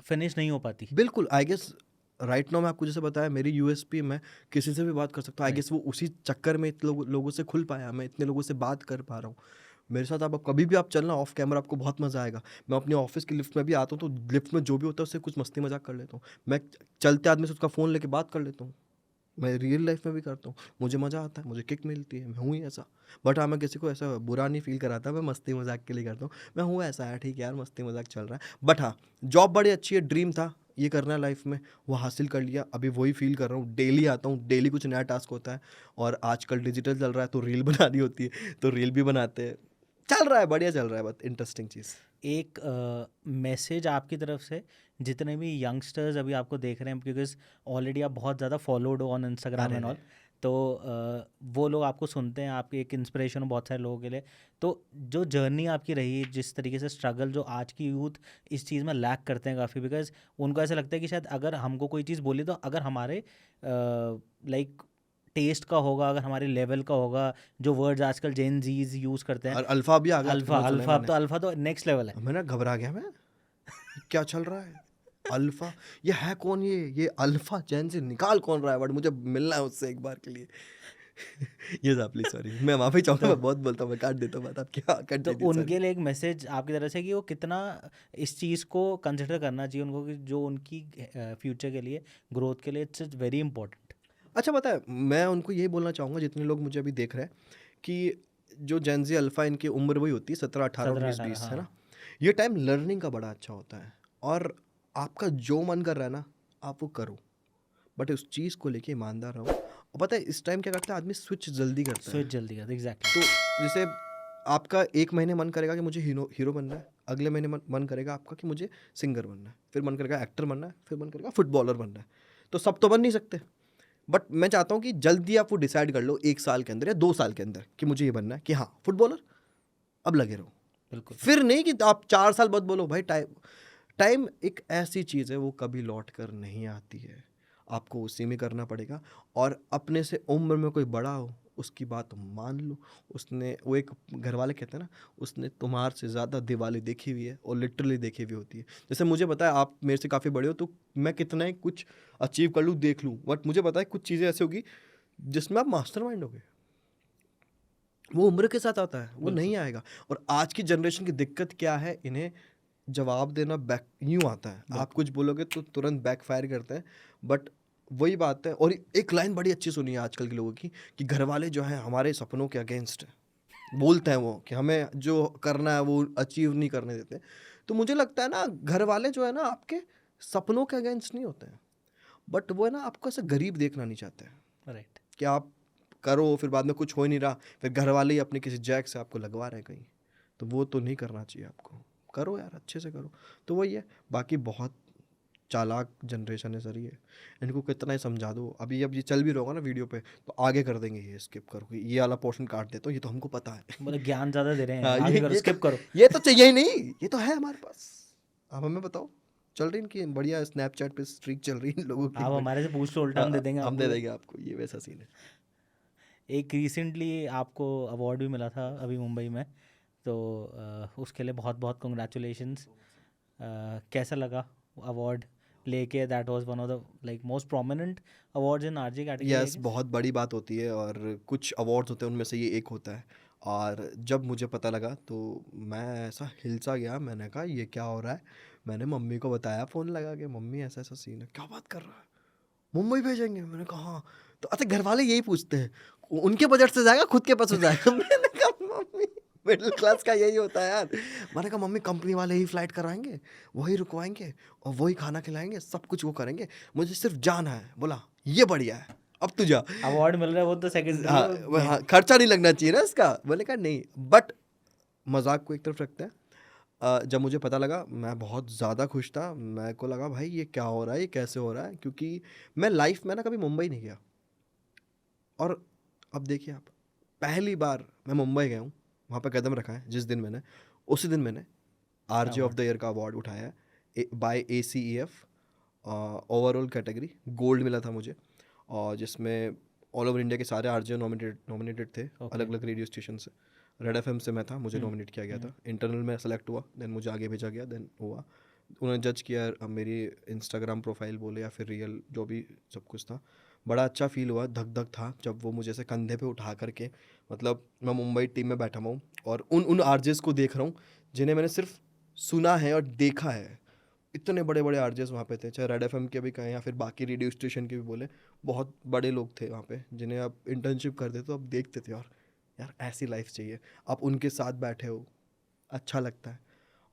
फिनिश नहीं हो पाती? बिल्कुल। आई गेस राइट नाउ मैं आपको जैसे बताया, मेरी यूएसपी, मैं किसी से भी बात कर सकता हूँ। आई राइट। गेस वो उसी चक्कर में इतने लोगों से खुल पाया, मैं इतने लोगों से बात कर पा रहा हूँ। मेरे साथ आप कभी भी आप चलना ऑफ कैमरा, आपको बहुत मज़ा आएगा। मैं अपने ऑफिस की लिफ्ट में भी आता हूँ तो लिफ्ट में जो भी होता है उससे कुछ मस्ती मजाक कर लेता हूँ। मैं चलते आदमी से उसका फ़ोन लेके बात कर लेता हूँ। मैं रियल लाइफ में भी करता हूँ, मुझे मज़ा आता है, मुझे किक मिलती है, मैं हूँ ही ऐसा। बट हाँ, मैं किसी को ऐसा बुरा नहीं फील कराता, मैं मस्ती मजाक के लिए करता हूँ, मैं हूँ ऐसा है, ठीक है यार, मस्ती मजाक चल रहा है। बट हाँ, जॉब बड़ी अच्छी है, ड्रीम था ये करना है लाइफ में, वो हासिल कर लिया। अभी वही फील कर रहा हूँ, डेली आता हूँ, डेली कुछ नया टास्क होता है। और आजकल डिजिटल चल रहा है तो रील बनानी होती है, तो रील भी बनाते हैं। चल रहा है, बढ़िया चल रहा है, बहुत इंटरेस्टिंग चीज़। एक मैसेज आपकी तरफ से जितने भी यंगस्टर्स अभी आपको देख रहे हैं, बिकॉज ऑलरेडी आप बहुत ज़्यादा फॉलोड हो ऑन इंस्टाग्राम अरे एंड रे, ऑल, तो वो लोग आपको सुनते हैं, आपकी एक इंस्पिरेशन हो बहुत सारे लोगों के लिए। तो जो जर्नी आपकी रही, जिस तरीके से स्ट्रगल जो आज की यूथ इस चीज़ में लैक करते हैं काफ़ी, बिकॉज उनको ऐसा लगता है कि शायद अगर हमको कोई चीज़ बोली तो अगर हमारे लाइक टेस्ट का होगा, अगर हमारे लेवल का होगा, जो वर्ड्स आजकल जेन जीज यूज़ करते हैं, और अल्फा भी आ गया आजकल, अल्फ़ा बहुत सुना है अल्फ़ा, अब मैंने। तो अल्फ़ा तो नेक्स्ट लेवल है। मैंने घबरा गया मैं, क्या चल रहा है अल्फा, ये है कौन, ये अल्फा चैन से निकाल कौन रहा है वर्ड, मुझे मिलना है उससे एक बार के लिए। ये साहब प्लीज सॉरी, मैं माफी चाहूंगा, तो मैं बहुत बोलता हूँ, मैं काट देता हूँ बात, आप क्या कट तो दी थी, सॉरी। उनके लिए एक मैसेज आपकी तरफ से कि वो कितना इस चीज़ को कंसिडर करना चाहिए उनको, कि जो उनकी फ्यूचर के लिए, ग्रोथ के लिए इट्स वेरी इंपॉर्टेंट। अच्छा पता है, मैं उनको यही बोलना चाहूँगा, जितने लोग मुझे अभी देख रहे हैं, कि जो जेनजी अल्फा, इनकी उम्र वही होती है 17, 18, 19, 17-18, 20, है ना। हाँ। ये टाइम लर्निंग का बड़ा अच्छा होता है, और आपका जो मन कर रहा है ना, आप वो करो, बट उस चीज़ को लेके ईमानदार रहो। और पता है इस टाइम क्या करता है आदमी, स्विच जल्दी करता है। स्विच जल्दी कर, एग्जैक्टली। तो जैसे आपका एक महीने मन करेगा कि मुझे हीरो हीरो बनना है, अगले महीने मन करेगा आपका कि मुझे सिंगर बनना है, फिर मन करेगा एक्टर बनना है, फिर मन करेगा फुटबॉलर बनना है। तो सब तो बन नहीं सकते, बट मैं चाहता हूँ कि जल्दी आप वो डिसाइड कर लो 1 साल के अंदर या 2 साल के अंदर कि मुझे ये बनना है, कि हाँ फुटबॉलर, अब लगे रहो। बिल्कुल। फिर नहीं कि आप 4 साल बाद बोलो भाई, टाइम टाइम एक ऐसी चीज़ है, वो कभी लौट कर नहीं आती है, आपको उसी में करना पड़ेगा। और अपने से उम्र में कोई बड़ा हो, उसकी बात मान लो। उसने, वो एक घर वाले कहते हैं ना, उसने तुम्हारे से ज़्यादा दिवाली देखी हुई है, और लिटरली देखी हुई होती है। जैसे मुझे पता है आप मेरे से काफ़ी बड़े हो, तो मैं कितना ही कुछ अचीव कर लूँ, देख लूँ, बट मुझे पता है कुछ चीज़ें ऐसी होगी जिसमें आप मास्टरमाइंड होगे, वो उम्र के साथ आता है, वो बिल्कुल। नहीं आएगा। और आज की जनरेशन की दिक्कत क्या है, इन्हें जवाब देना बैक यूँ आता है, आप बिल्कुल। कुछ बोलोगे तो तुरंत बैकफायर करते हैं। बट वही बात है। और एक लाइन बड़ी अच्छी सुनी है आजकल के लोगों की, कि घर वाले जो हैं हमारे सपनों के अगेंस्ट है, बोलते हैं वो कि हमें जो करना है वो अचीव नहीं करने देते। तो मुझे लगता है ना, घर वाले जो है ना आपके सपनों के अगेंस्ट नहीं होते हैं, बट वो है ना आपको ऐसे गरीब देखना नहीं चाहते हैं, राइट। कि आप करो फिर बाद में कुछ हो ही नहीं रहा, फिर घर वाले ही अपने किसी जैक से आपको लगवा रहे हैं कहीं। तो वो तो नहीं करना चाहिए आपको, करो यार अच्छे से करो। तो वही है, बाकी बहुत चालाक जनरेशन है सर ये, इनको कितना ही समझा दो। अभी अब ये चल भी रहा होगा ना वीडियो पे, तो आगे कर देंगे, ये स्किप करो, ये वाला पोर्शन काट देता हूँ, ये तो हमको पता है। बोले ज्ञान ज़्यादा दे रहे हैं, हाँ, आगे करो, ये तो स्किप करो। ये तो चाहिए ही नहीं, ये तो है हमारे पास। अब हमें बताओ, चल रही इनकी बढ़िया स्नैपचैट पे स्ट्रीक चल रही है इन लोगों की। आप हमारे से पूछ लो, उल्टा हम दे देंगे हम दे आपको। देंगे आपको, ये वैसा सीन है। एक रिसेंटली आपको अवार्ड भी मिला था अभी मुंबई में, तो उसके लिए बहुत बहुत कंग्रेचुलेशंस। कैसा लगा अवार्ड लेके? That was one of the like most prominent awards in RJ category, I yes, guess. बहुत बड़ी बात होती है, और कुछ अवार्ड्स होते हैं उनमें से ये एक होता है। और जब मुझे पता लगा तो मैं ऐसा हिलसा गया, मैंने कहा ये क्या हो रहा है। मैंने मम्मी को बताया फ़ोन लगा के, मम्मी ऐसा ऐसा सीन है, क्या बात कर रहा है, मुंबई भेजेंगे। मैंने कहा हाँ। तो अच्छा, घर वाले यही पूछते हैं, उनके बजट से जाएगा खुद के पास हो जाएगा। मैंने कहा मम्मी मिडिल क्लास का यही होता है यार। मैंने कहा मम्मी कंपनी वाले ही फ्लाइट कराएंगे, वही रुकवाएंगे और वही खाना खिलाएंगे, सब कुछ वो करेंगे, मुझे सिर्फ जाना है। बोला ये बढ़िया है, अब तू जा। अवार्ड मिल रहा है वो तो सेकेंडरी हाँ, हाँ, खर्चा नहीं लगना चाहिए ना इसका। मैंने कहा नहीं, बट मजाक को एक तरफ रखते हैं। जब मुझे पता लगा मैं बहुत ज़्यादा खुश था। मेरे को लगा भाई ये क्या हो रहा है, ये कैसे हो रहा है, क्योंकि मैं लाइफ में ना कभी मुंबई नहीं गया। और अब देखिए आप, पहली बार मैं मुंबई गया हूँ, वहाँ पे कदम रखा है जिस दिन मैंने, उसी दिन मैंने आरजे ऑफ द ईयर का अवार्ड उठाया है by ACEF। Overall category gold मिला था मुझे, और जिसमें ऑल ओवर इंडिया के सारे आरजे नॉमिनेटेड थे, अलग अलग रेडियो स्टेशन से। रेड FM से मैं था, मुझे नॉमिनेट किया गया था। इंटरनल में सेलेक्ट हुआ, देन मुझे आगे भेजा गया, देन हुआ, उन्होंने जज किया मेरी इंस्टाग्राम प्रोफाइल बोले या फिर रियल जो भी सब कुछ था। बड़ा अच्छा फील हुआ, धक धक था जब वो मुझे ऐसे कंधे पे उठा करके, मतलब मैं मुंबई टीम में बैठा हुआ हूँ और उन आरजेस को देख रहा हूँ जिन्हें मैंने सिर्फ सुना है और देखा है। इतने बड़े बड़े आरजेस वहाँ पे थे, चाहे रेड FM के भी कहें या फिर बाकी रेडियो स्टेशन के भी बोले, बहुत बड़े लोग थे वहाँ पे जिन्हें आप इंटर्नशिप करते तो आप देखते थे, और यार ऐसी लाइफ चाहिए। आप उनके साथ बैठे हो, अच्छा लगता है।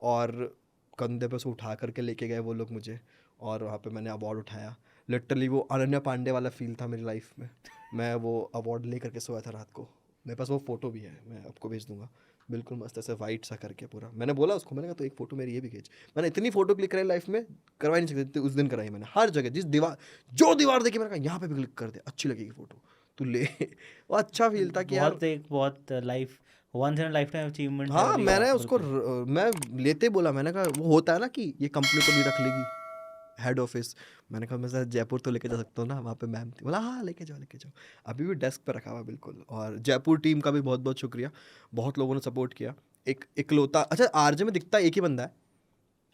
और कंधे पे से उठा करके लेके गए वो लोग मुझे, और वहाँ पे मैंने अवार्ड उठाया। लिटरली वो अनन्या पांडे वाला फील था मेरी लाइफ में। मैं वो अवार्ड ले करके सोया था रात को, मेरे पास वो फ़ोटो भी है, मैं आपको भेज दूंगा। बिल्कुल मस्त ऐसे वाइट सा करके पूरा। मैंने बोला उसको, मैंने कहा तो एक फ़ोटो मेरी ये भी खींच। मैंने इतनी फ़ोटो क्लिक कराई लाइफ में, करवा नहीं सकती, उस दिन कराई मैंने। हर जगह जिस दीवार, जो दीवार देखी मैंने कहा यहाँ पे भी क्लिक कर दे, अच्छी लगेगी फ़ोटो, तू ले। वो अच्छा फील था कि यार, बहुत life once in lifetime achievement है। हाँ, और मैंने उसको बिल्कुल। मैं लेते बोला, मैंने कहा वो होता है ना कि ये कंपनी को नहीं रख लेगी हेड ऑफिस। मैंने कहा मैं सर जयपुर तो लेके जा सकता हूँ ना, वहाँ पे मैम थी। बोला हाँ लेके जाओ लेके जाओ, अभी भी डेस्क पे रखा हुआ है बिल्कुल। और जयपुर टीम का भी बहुत बहुत शुक्रिया, बहुत लोगों ने सपोर्ट किया। एक इकलौता, अच्छा आरजे में दिखता एक ही बंदा है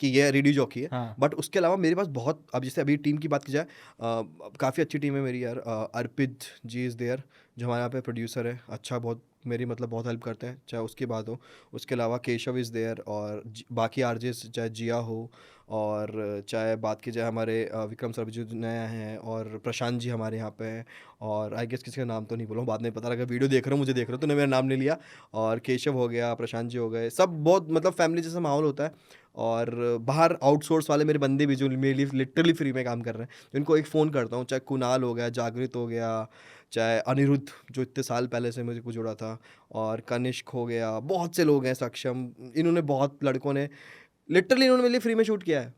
कि ये रेडियो जॉकी है, हाँ बट उसके अलावा मेरे पास बहुत, अब जैसे अभी टीम की बात की जाए, काफ़ी अच्छी टीम है मेरी यार। अर्पित जी इज़ देयर, जो हमारे यहाँ पे प्रोड्यूसर है, अच्छा बहुत मेरी मतलब बहुत हेल्प करते हैं, चाहे उसकी बात हो। उसके अलावा केशव इज़ देयर, और बाकी आरजेस, चाहे जिया हो, और चाहे बात की जाए हमारे विक्रम सर जो नया हैं, और प्रशांत जी हमारे यहाँ पे हैं, और आई गेस किसी का नाम तो नहीं बोला, बाद में पता लगा वीडियो देख रहे हो मुझे देख रहे हो तो मेरा नाम नहीं लिया। और केशव हो गया, प्रशांत जी हो गए, सब बहुत मतलब फैमिली जैसा माहौल होता है। और बाहर आउटसोर्स वाले मेरे बंदे भी जो मेरे लिए लिटरली फ्री में काम कर रहे हैं, जिनको एक फ़ोन करता हूँ, चाहे कुणाल हो गया, जागृत हो गया, चाहे अनिरुद्ध जो इतने साल पहले से मुझे को जुड़ा था, और कनिष्क हो गया, बहुत से लोग हैं, सक्षम, इन्होंने बहुत लड़कों ने लिटरली इन्होंने मेरे लिए फ्री में शूट किया है।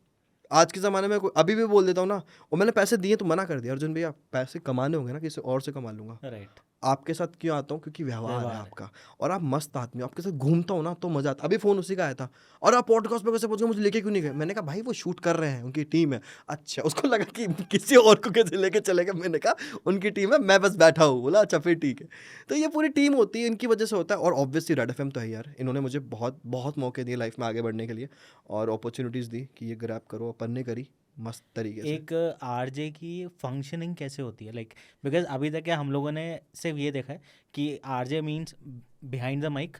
आज के ज़माने में अभी भी बोल देता हूँ ना, और मैंने पैसे दिए तो मना कर दिया, अर्जुन भैया पैसे कमाने होंगे ना किसी और से कमा लूँगा, राइट। आपके साथ क्यों आता हूँ, क्योंकि व्यवहार है व्यवहार है। आपका, और आप मस्त आदमी हो, आपके साथ घूमता हूँ ना तो मजा आता। अभी फ़ोन उसी का आया था, और आप पॉडकास्ट पे कैसे पहुंच गए, मुझे लेके क्यों नहीं गए। मैंने कहा भाई वो शूट कर रहे हैं, उनकी टीम है। अच्छा, उसको लगा कि किसी और को कैसे लेके चलेगा। मैंने कहा उनकी टीम है, मैं बस बैठा हूँ। बोला अच्छा फिर ठीक है। तो ये पूरी टीम होती है, इनकी वजह से होता है। और ऑब्वियसली रेड FM तो है यार, इन्होंने मुझे बहुत बहुत मौके दिए लाइफ में आगे बढ़ने के लिए, और अपॉर्चुनिटीज़ दी कि ये ग्रैब करो, अपन ने करी मस्त तरीके से। एक आरजे की फंक्शनिंग कैसे होती है, लाइक बिकॉज अभी तक क्या हम लोगों ने सिर्फ ये देखा है कि RJ means behind the mic,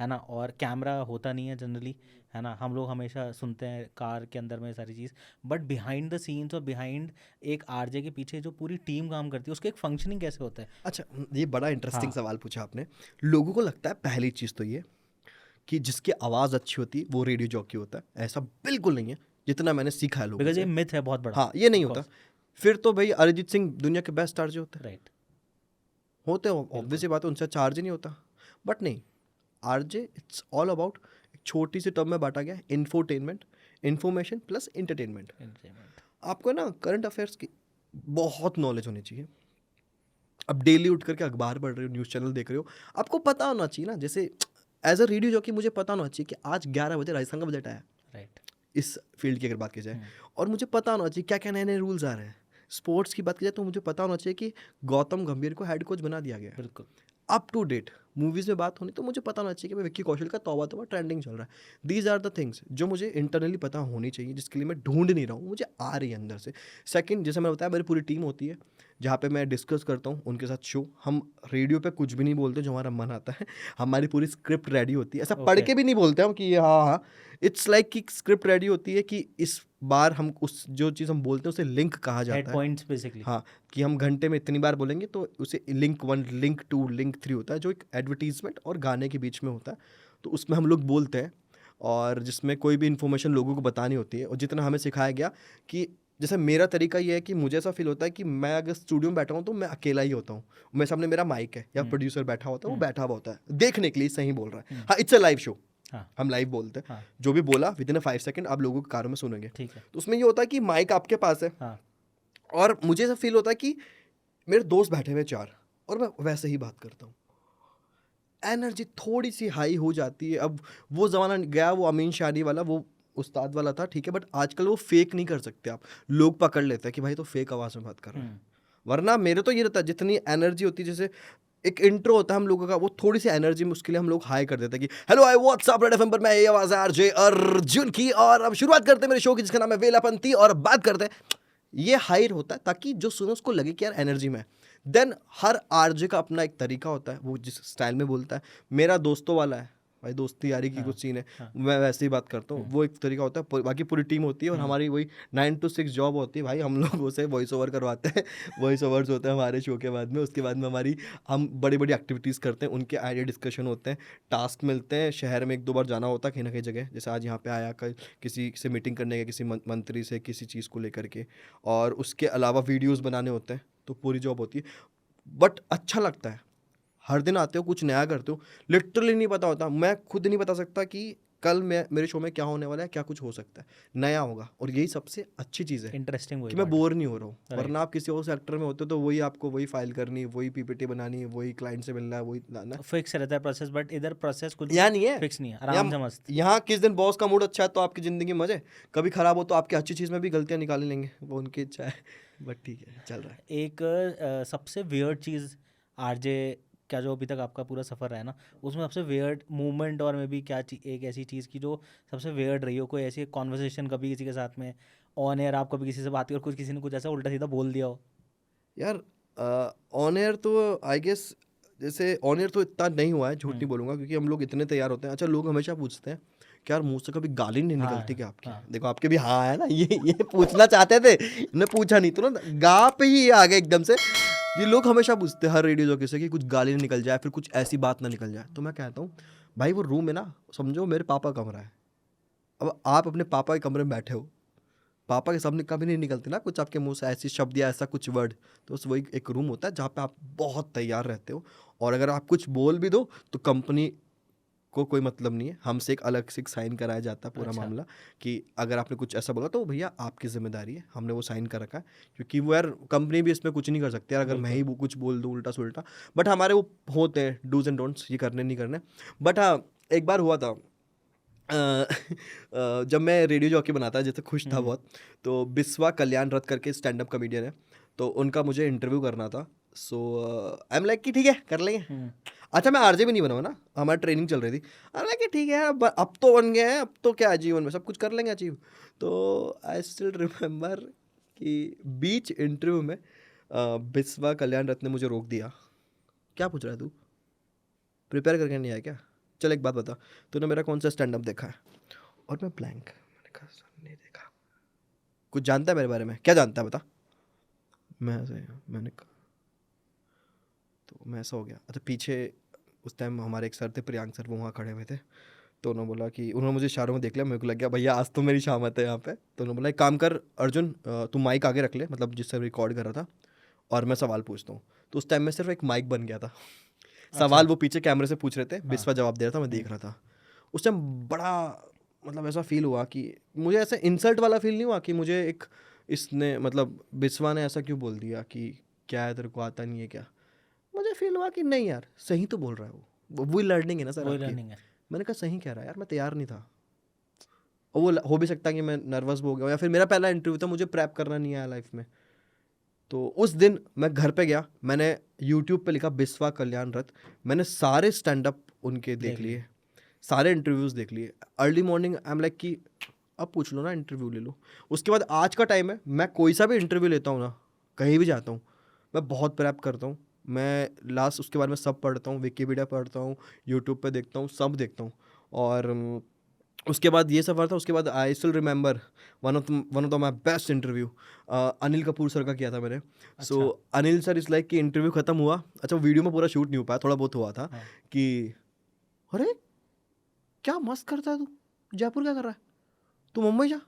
है ना, और कैमरा होता नहीं है जनरली, है ना। हम लोग हमेशा सुनते हैं कार के अंदर में सारी चीज़, बट बिहाइंड द सीन्स और बिहाइंड एक आरजे के पीछे जो पूरी टीम काम करती है उसका एक फंक्शनिंग कैसे होता है। अच्छा, ये बड़ा इंटरेस्टिंग हाँ सवाल पूछा आपने। लोगों को लगता है पहली चीज़ तो ये कि जिसकी आवाज़ अच्छी होती है वो रेडियो जॉकी होता है। ऐसा बिल्कुल नहीं है, जितना मैंने सीखा है लोगों बिकॉज ये से। मिथ है बहुत बड़ा। हाँ, ये नहीं ऑफ होता। कोर्स। फिर तो भाई अरिजीत सिंह दुनिया के बेस्ट आरजे होते हैं, राइट। होते हैं, बिल्कुल। ऑब्वियस बात है, उनसे चार्ज ही नहीं होता। बट नहीं, आरजे इट्स ऑल अबाउट, एक छोटी सी टर्म में बांटा गया है, infotainment, information plus entertainment. Entertainment। आपको ना करंट अफेयर्स की बहुत नॉलेज होनी चाहिए। अब डेली उठ करके अखबार पढ़ रहे हो, न्यूज़ चैनल देख रहे हो, आपको पता होना चाहिए ना। जैसे एज अ रेडियो जॉकी मुझे पता होना चाहिए कि आज 11 बजे राजस्थान का बजट आया, राइट। इस फील्ड की अगर बात की जाए। और मुझे पता होना चाहिए क्या क्या नए नए रूल्स आ रहे हैं। स्पोर्ट्स की बात की जाए तो मुझे पता होना चाहिए कि गौतम गंभीर को हेड कोच बना दिया गया है, बिल्कुल। Up to date. मूवीज़ में बात होनी तो मुझे पता होना चाहिए कि भाई विक्की कौशल का तौबा तौबा ट्रेंडिंग चल रहा है। दीज आर द थिंग्स जो मुझे इंटरनली पता होनी चाहिए, जिसके लिए मैं ढूंढ नहीं रहा हूँ, मुझे आ रही है अंदर से। सेकंड, जैसे मैंने बताया, मेरी पूरी टीम होती है जहाँ पे मैं डिस्कस करता हूँ उनके साथ शो। हम रेडियो पे कुछ भी नहीं बोलते जो हमारा मन आता है, हमारी पूरी स्क्रिप्ट रेडी होती है। ऐसा पढ़ Okay। के भी नहीं बोलते हम कि हाँ हाँ, इट्स लाइक कि स्क्रिप्ट रेडी होती है कि इस बार हम उस जो चीज़ हम बोलते हैं उसे लिंक कहा हेड जाता है। Points basically. हाँ, कि हम घंटे में इतनी बार बोलेंगे तो उसे लिंक 1, लिंक 2, लिंक 3 होता है, जो एक एडवर्टीजमेंट और गाने के बीच में होता है। तो उसमें हम लोग बोलते हैं, और जिसमें कोई भी इन्फॉर्मेशन लोगों को बतानी होती है। और जितना हमें सिखाया गया कि जैसे मेरा तरीका ये है कि मुझे ऐसा फील होता है कि मैं अगर स्टूडियो में बैठा हूँ तो मैं अकेला ही होता हूँ, मेरे सामने मेरा माइक है या प्रोड्यूसर बैठा होता है, वो बैठा हुआ होता है देखने के लिए सही बोल रहा है। हाँ, इट्स अ लाइव शो, हम लाइव बोलते हैं। जो भी बोला विद इन 5 सेकंड आप लोगों के कानों में सुनेंगे। ठीक है। तो उसमें ये होता है कि माइक आपके पास है, और मुझे ऐसा फील होता है कि मेरे दोस्त बैठे हुए 4 और मैं वैसे ही बात करता हूँ। एनर्जी थोड़ी सी हाई हो जाती है। अब वो ज़माना गया, वो अमीन शानी वाला, वो उस्ताद वाला था, ठीक है, बट आजकल वो फेक नहीं कर सकते आप, लोग पकड़ लेते हैं कि भाई तो फेक आवाज़ में बात कर रहा है। वरना मेरे तो ये रहता है, जितनी एनर्जी होती है, जैसे एक इंट्रो होता है हम लोगों का, वो थोड़ी सी एनर्जी में उसके लिए हम लोग हाई कर देते हैं कि hello I what's up Red FM पर मैं ये आवाज़ है आरजे अर्जुन की, और अब शुरुआत करते हैं मेरे शो की जिसका नाम है वेलापंती, और बात करते हैं। ये हाई होता है ताकि जो सुने उसको लगे कि यार एनर्जी में। देन हर आरजे का अपना एक तरीका होता है, वो जिस स्टाइल में बोलता है। मेरा दोस्तों वाला है भाई, दोस्ती यारी की कुछ सीन है, मैं वैसे ही बात करता हूँ, वो एक तरीका होता है। बाकी पूरी टीम होती है, और हमारी वही 9 to 6 जॉब होती है भाई। हम लोगों से वॉइस ओवर करवाते हैं, वॉइस ओवर्स होते हैं हमारे शो के बाद में। उसके बाद में हम बड़ी बड़ी एक्टिविटीज़ करते हैं, उनके आइडिया डिस्कशन होते हैं, टास्क मिलते हैं, शहर में 1-2 बार जाना होता है कहीं ना कहीं जगह, जैसे आज यहाँ पे आया, कल किसी से मीटिंग करने गए, किसी मंत्री से किसी चीज़ को लेकर के, और उसके अलावा वीडियोज़ बनाने होते हैं। तो पूरी जॉब होती है, बट अच्छा लगता है। हर दिन आते हो, कुछ नया करते हो, लिटरली नहीं पता होता। मैं खुद नहीं बता सकता कि कल मेरे शो में क्या होने वाला है, क्या कुछ हो सकता है, नया होगा। और यही सबसे अच्छी चीज़ है, इंटरेस्टिंग कि मैं बोर नहीं हो रहा हूँ। वरना आप किसी और सेक्टर में होते हो तो वही आपको वही फाइल करनी है, वही पीपीटी बनानी है, वही क्लाइंट से मिलना है, वही लाना है। फिक्स रहता है प्रोसेस, बट इधर प्रोसेस कुछ यहाँ नहीं है, फिक्स नहीं है, आराम से मस्त। यहाँ किस दिन बॉस का मूड अच्छा है तो आपकी ज़िंदगी मजे, कभी ख़राब हो तो आपकी अच्छी चीज़ में भी गलतियाँ निकाल लेंगे, वो उनकी इच्छा है। बट ठीक है, चल रहा है। एक सबसे वियर्ड चीज़ आरजे क्या, जो अभी तक आपका पूरा सफ़र रहा है ना, उसमें सबसे वियर्ड मूवमेंट, और में भी क्या एक ऐसी चीज़ की जो सबसे वियर्ड रही हो, कोई ऐसी कॉन्वर्सेशन कभी किसी के साथ में ऑन एयर, आप कभी किसी से बात कर, कुछ किसी ने कुछ ऐसा उल्टा सीधा बोल दिया हो? यार ऑन एयर तो आई गेस, जैसे ऑन एयर तो इतना नहीं हुआ है, झूठ नहीं बोलूँगा, क्योंकि हम लोग इतने तैयार होते हैं। अच्छा, लोग हमेशा पूछते हैं कि यार मुँह से कभी गाली नहीं निकलती क्या आपकी? देखो आपके भी हाँ है ना, ये पूछना चाहते थे, इन्होंने पूछा नहीं, तो ना गा पे ही आ गए एकदम से। ये लोग हमेशा पूछते हैं हर रेडियो जॉकी से कि कुछ गाली ना निकल जाए, फिर कुछ ऐसी बात ना निकल जाए। तो मैं कहता हूँ भाई, वो रूम है ना, समझो मेरे पापा का कमरा है। अब आप अपने पापा के कमरे में बैठे हो, पापा के सामने कभी नहीं निकलते ना कुछ आपके मुंह से ऐसी शब्द या ऐसा कुछ वर्ड। तो बस वही एक रूम होता है जहाँ पे आप बहुत तैयार रहते हो, और अगर आप कुछ बोल भी दो तो कंपनी को कोई मतलब नहीं है, हमसे एक अलग से साइन कराया जाता है पूरा मामला, कि अगर आपने कुछ ऐसा बोला तो भैया आपकी जिम्मेदारी है, हमने वो साइन कर रखा है। क्योंकि वो यार कंपनी भी इसमें कुछ नहीं कर सकती यार, अगर मैं ही कुछ बोल दूँ उल्टा सुल्टा। बट हमारे वो होते हैं डूज एंड डोंट्स, ये करने नहीं करने। बट हाँ, एक बार हुआ था, जब मैं रेडियो जॉकी बनाता, जैसे खुश था बहुत, तो बिस्वा कल्याण रथ करके स्टैंड अप कॉमेडियन है, तो उनका मुझे इंटरव्यू करना था। सो आई एम लाइक कि ठीक है कर लेंगे। अच्छा, मैं आरजे भी नहीं बना हुआ ना, हमारी ट्रेनिंग चल रही थी। अरे कि ठीक है, अब तो बन गए हैं, अब तो क्या जीवन में सब कुछ कर लेंगे अचीव। तो आई स्टिल रिमेंबर कि बीच इंटरव्यू में बिस्वा कल्याण रथ ने मुझे रोक दिया। क्या पूछ रहा है तू, प्रिपेयर करके नहीं आया क्या? चल एक बात बता, तूने मेरा कौन सा स्टैंड अप देखा है? और मैं ब्लैंक, मैंने कहा सर नहीं देखा। कुछ जानता है मेरे बारे में? क्या जानता है बता। मैंने कहा, तो मैं ऐसा हो गया। अच्छा, पीछे उस टाइम हमारे एक सर थे, प्रियांक सर, वो वहाँ खड़े हुए थे। तो उन्होंने बोला कि, उन्होंने मुझे इशारों में देख लिया, मेरे को लग गया भैया आज तो मेरी शामत है यहाँ पे। तो उन्होंने बोला एक काम कर अर्जुन, तू माइक आगे रख ले, मतलब जिससे रिकॉर्ड कर रहा था, और मैं सवाल पूछता हूँ। तो उस टाइम में सिर्फ एक माइक बन गया था। सवाल वो पीछे कैमरे से पूछ रहे थे, बिस्वा जवाब दे रहा था, मैं देख रहा था। उस टाइम बड़ा मतलब ऐसा फील हुआ कि मुझे ऐसे इंसल्ट वाला फील नहीं हुआ कि मुझे एक इसने मतलब बिस्वा ने ऐसा क्यों बोल दिया कि क्या है तेरे को आता नहीं है क्या। मुझे फील हुआ कि नहीं यार, सही तो बोल रहा है वो लर्निंग है ना सर वही आपकी। लर्निंग है। मैंने कहा सही कह रहा है यार, मैं तैयार नहीं था। और वो हो भी सकता है कि मैं नर्वस हो गया, या फिर मेरा पहला इंटरव्यू था, मुझे प्रेप करना नहीं आया लाइफ में। तो उस दिन मैं घर पे गया, मैंने यूट्यूब पे लिखा बिस्वा कल्याण रथ, मैंने सारे स्टैंड अप उनके देख लिए, सारे इंटरव्यूज़ देख लिए। Early morning I am like कि अब पूछ लो ना, इंटरव्यू ले लो। उसके बाद आज का टाइम है, मैं कोई सा भी इंटरव्यू लेता हूँ ना, कहीं भी जाता हूँ, मैं बहुत प्रेप करता हूँ। मैं लास्ट उसके बाद मैं सब पढ़ता हूँ, विकीपीडिया पढ़ता हूँ, यूट्यूब पे देखता हूँ, सब देखता हूँ। और उसके बाद ये सफ़र था। उसके बाद I still remember one of the my best interview Anil Kapoor sir का किया था मैंने। सो अनिल सर इज़ लाइक कि इंटरव्यू ख़त्म हुआ। अच्छा, वीडियो में पूरा शूट नहीं हो पाया, थोड़ा बहुत हुआ था कि अरे क्या मस्त करता है तू, जयपुर क्या कर रहा है, तू मुंबई जा,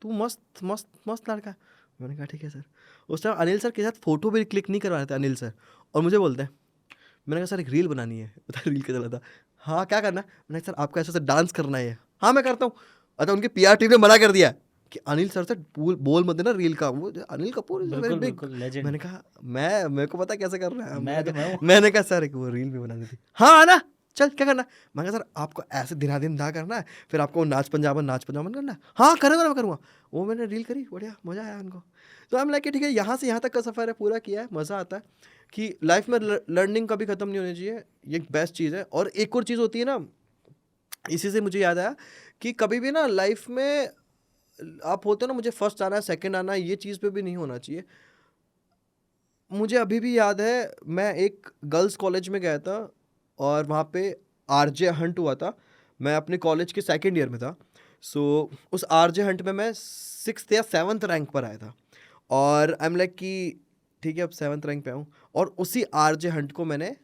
तू मस्त मस्त मस्त लड़का है। मैंने कहा ठीक है सर। उस टाइम अनिल सर के साथ फ़ोटो भी क्लिक नहीं करवा रहे थे अनिल सर, और मुझे बोलते हैं, मैंने कहा सर एक रील बनानी है, बता रील क्या चला था, हाँ क्या करना है, मैंने कहा सर आपको ऐसे डांस करना है, हाँ मैं करता हूँ। अच्छा उनके PR टीम ने मना कर दिया कि अनिल सर से बोल मत देना रील का, वो अनिल कपूर इज वेरी बिल्कुल बिग। बिल्कुल लेजेंड। मैंने कहा मेरे को पता कैसे करना है। मैं तो मैं हूँ। मैंने कहा सर एक वो रील भी बनानी थी, हाँ आना चल क्या करना है। मैं कहा सर आपको ऐसे दिन धा करना है, फिर आपको नाच पंजाबन करना है, हाँ करूँगा मैं करूँगा। वो मैंने रील करी, बढ़िया मज़ा आया उनको। तो हम लाइक ठीक है, यहाँ से यहाँ तक का सफ़र है, पूरा किया है, मज़ा आता है कि लाइफ में लर्निंग कभी ख़त्म नहीं होनी चाहिए, ये बेस्ट चीज़ है। और एक और चीज़ होती है ना, इसी से मुझे याद आया कि कभी भी ना लाइफ में आप होते हो ना, मुझे फर्स्ट आना है सेकंड आना है, ये चीज़ पे भी नहीं होना चाहिए। मुझे अभी भी याद है, मैं एक गर्ल्स कॉलेज में गया था और वहाँ पे RJ हंट हुआ था। मैं अपने कॉलेज के सेकंड ईयर में था। सो उस RJ हंट में मैं 6th या 7th रैंक पर आया था, और आई एम लाइक कि ठीक है अब 7th रैंक पे आऊँ। और उसी RJ हंट को मैंने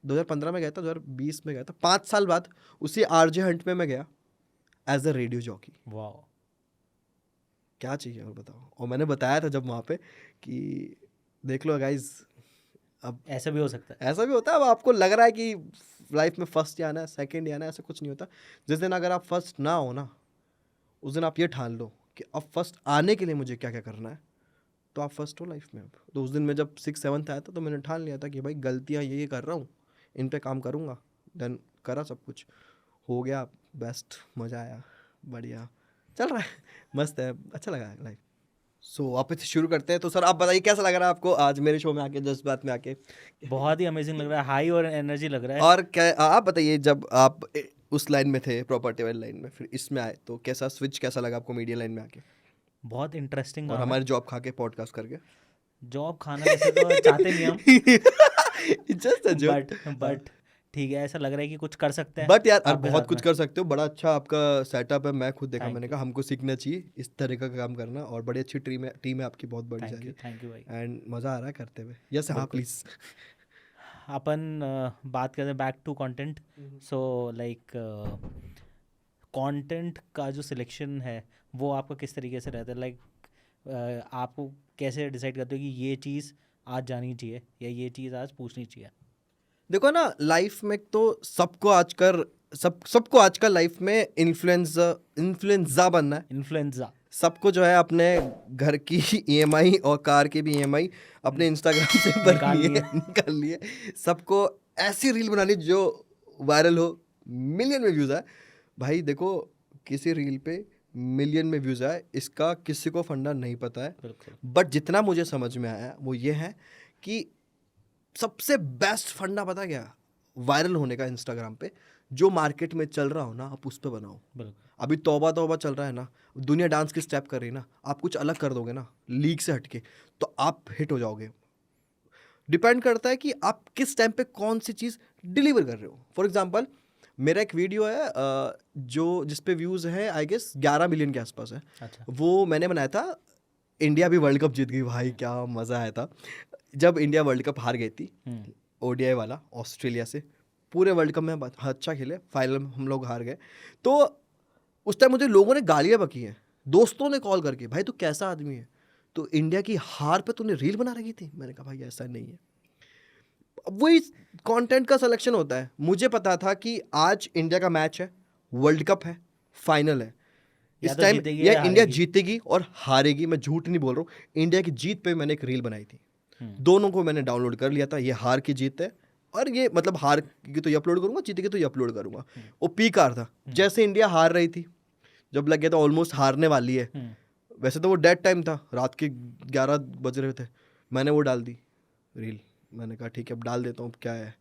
2015 में गया था, 2020 में गया था, 5 साल बाद उसी RJ हंट में मैं गया एज अ रेडियो जॉकी। वाह। क्या चाहिए और बताओ। और मैंने बताया था जब वहाँ पे कि देख लो गाइज, अब ऐसा भी हो सकता है। ऐसा भी होता है। अब आपको लग रहा है कि लाइफ में फर्स्ट आना है सेकंड आना है, ऐसा कुछ नहीं होता। जिस दिन अगर आप फर्स्ट ना हो ना, उस दिन आप ये ठान लो कि अब फर्स्ट आने के लिए मुझे क्या क्या करना है, तो आप फर्स्ट हो लाइफ में। अब तो उस दिन मैं जब 6th 7th आया था, तो मैंने ठान लिया था कि भाई गलतियाँ ये कर रहा हूँ, इन पे काम करूँगा। देन करा, सब कुछ हो गया, बेस्ट, मज़ा आया, बढ़िया चल रहा है, मस्त है, अच्छा लगा लाइफ। सो वापस से शुरू करते हैं। तो सर आप बताइए कैसा लग रहा है आपको आज मेरे शो में आके, जज्बात में आके। बहुत ही अमेजिंग लग रहा है, हाई और एनर्जी लग रहा है। और क्या आप बताइए, जब आप उस लाइन में थे, प्रॉपर्टी वाली लाइन में, फिर इसमें आए, तो कैसा स्विच कैसा लगा आपको मीडिया लाइन में आके, बहुत इंटरेस्टिंग और काम है। हमारी जॉब खा के पॉडकास्ट करके। जॉब खाना वैसे तो चाहते नहीं हम, जस्ट अ जोक। बट ठीक है, ऐसा लग रहा है कि कुछ कर सकते हैं बट यार आपके बहुत साथ कुछ में। कर सकते हो, बड़ा अच्छा आपका सेटअप है, मैं खुद देखा, थैंक मैंने यू, कहा हमको सीखना चाहिए इस तरीके का काम करना, और बड़ी अच्छी टीम है आपकी, बहुत बड़ी सारी, थैंक यू भाई। एंड मज़ा आ रहा है करते हुए। यस हाँ बिल्कुल। प्लीज़। अपन बात करते हैं back to content. So like content का जो सिलेक्शन है वो आपका किस तरीके से रहता है? लाइक आपको कैसे डिसाइड करते हो कि ये चीज़ आज जानी चाहिए या ये चीज़ आज पूछनी चाहिए? देखो ना, लाइफ में तो सबको आजकल लाइफ में इन्फ्लुएंजा बनना है। इन्फ्लुएंजा। सबको जो है अपने घर की EMI और कार की भी EMI अपने इंस्टाग्राम से निकाल भरनी है, लिए। निकाल लिए। सबको ऐसी रील बनानी जो वायरल हो, मिलियन में व्यूज़ आए। भाई देखो, किसी रील पे मिलियन में व्यूज़ आए, इसका किसी को फंडा नहीं पता है। बिल्कुल। बट जितना मुझे समझ में आया वो ये है कि सबसे बेस्ट फंडा पता क्या, वायरल होने का इंस्टाग्राम पे, जो मार्केट में चल रहा हो ना, आप उस पर बनाओ। बिल्कुल। अभी तौबा तौबा चल रहा है ना, दुनिया डांस की स्टेप कर रही है ना, आप कुछ अलग कर दोगे ना लीग से हटके, तो आप हिट हो जाओगे। डिपेंड करता है कि आप किस टाइम पे कौन सी चीज़ डिलीवर कर रहे हो। फॉर एग्जांपल, मेरा एक वीडियो है जो जिस पे व्यूज़ है आई गेस 11 मिलियन के आसपास है। अच्छा। वो मैंने बनाया था, इंडिया भी वर्ल्ड कप जीत गई, भाई क्या मज़ा आया था जब इंडिया वर्ल्ड कप हार गई थी, ODI वाला, ऑस्ट्रेलिया से। पूरे वर्ल्ड कप में अच्छा खेले, फाइनल में हम लोग हार गए। तो उस टाइम मुझे लोगों ने गालियाँ बकी हैं, दोस्तों ने कॉल करके, भाई तू कैसा आदमी है, तो इंडिया की हार पे तूने रील बना रखी थी। मैंने कहा भाई ऐसा नहीं है। अब वही कंटेंट का सिलेक्शन होता है। मुझे पता था कि आज इंडिया का मैच है, वर्ल्ड कप है, फाइनल है, या इस तो टाइम जीतेगी या या इंडिया हारेगी। जीतेगी और हारेगी। मैं झूठ नहीं बोल रहा हूँ, इंडिया की जीत पे मैंने एक रील बनाई थी। हम्म। दोनों को मैंने डाउनलोड कर लिया था, ये हार की जीत है, और ये मतलब हार की तो ये अपलोड करूंगा, जीत की तो ये अपलोड करूंगा। वो पीक आर था, जैसे इंडिया हार रही थी, जब लग गया था ऑलमोस्ट हारने वाली है, वैसे तो वो डेड टाइम था, रात के 11 बज रहे थे, मैंने वो डाल दी रील। मैंने कहा ठीक है अब डाल देता हूँ, क्या है।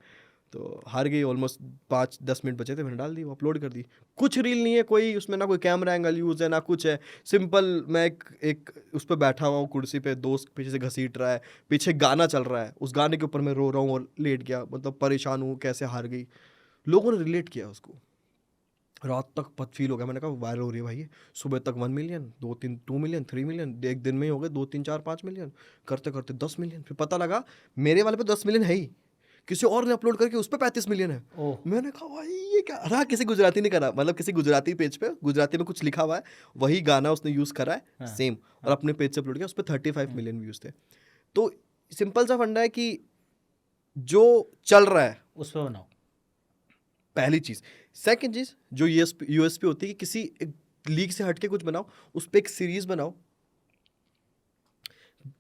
तो हार गई, ऑलमोस्ट 5-10 मिनट बचे थे, मैंने डाल दी, वो अपलोड कर दी। कुछ रील नहीं है कोई उसमें, ना कोई कैमरा एंगल यूज़ है ना कुछ है, सिंपल मैं एक उस पर बैठा हुआ हूँ कुर्सी पे, दोस्त पीछे से घसीट रहा है, पीछे गाना चल रहा है, उस गाने के ऊपर मैं रो रहा हूँ और लेट गया, मतलब परेशान हूँ कैसे हार गई। लोगों ने रिलेट किया उसको, रात तक पत फील हो गया। मैंने कहा वायरल हो रही है भाई ये, सुबह तक 1 मिलियन, 2 मिलियन 3 मिलियन, एक दिन में ही हो गए 2 3 4 5 मिलियन, करते करते 10 मिलियन। फिर पता लगा मेरे वाले पे 10 मिलियन है ही, किसी और ने अपलोड करके उस पर 35 मिलियन है। ओह, मैंने कहा भाई ये क्या, हाँ किसी गुजराती ने करा, मतलब किसी गुजराती पेज पे गुजराती में कुछ लिखा हुआ है, वही गाना उसने यूज़ करा है हाँ, सेम, और हाँ, अपने पेज से अपलोड किया, उस पर 35 मिलियन व्यूज़ थे। तो सिंपल सा फंडा है कि जो चल रहा है, उस पर बनाओ। पहली चीज़। सेकंड चीज़ जो यूएसपी होती है कि किसी लीग से हटके कुछ बनाओ, उस पर एक सीरीज बनाओ,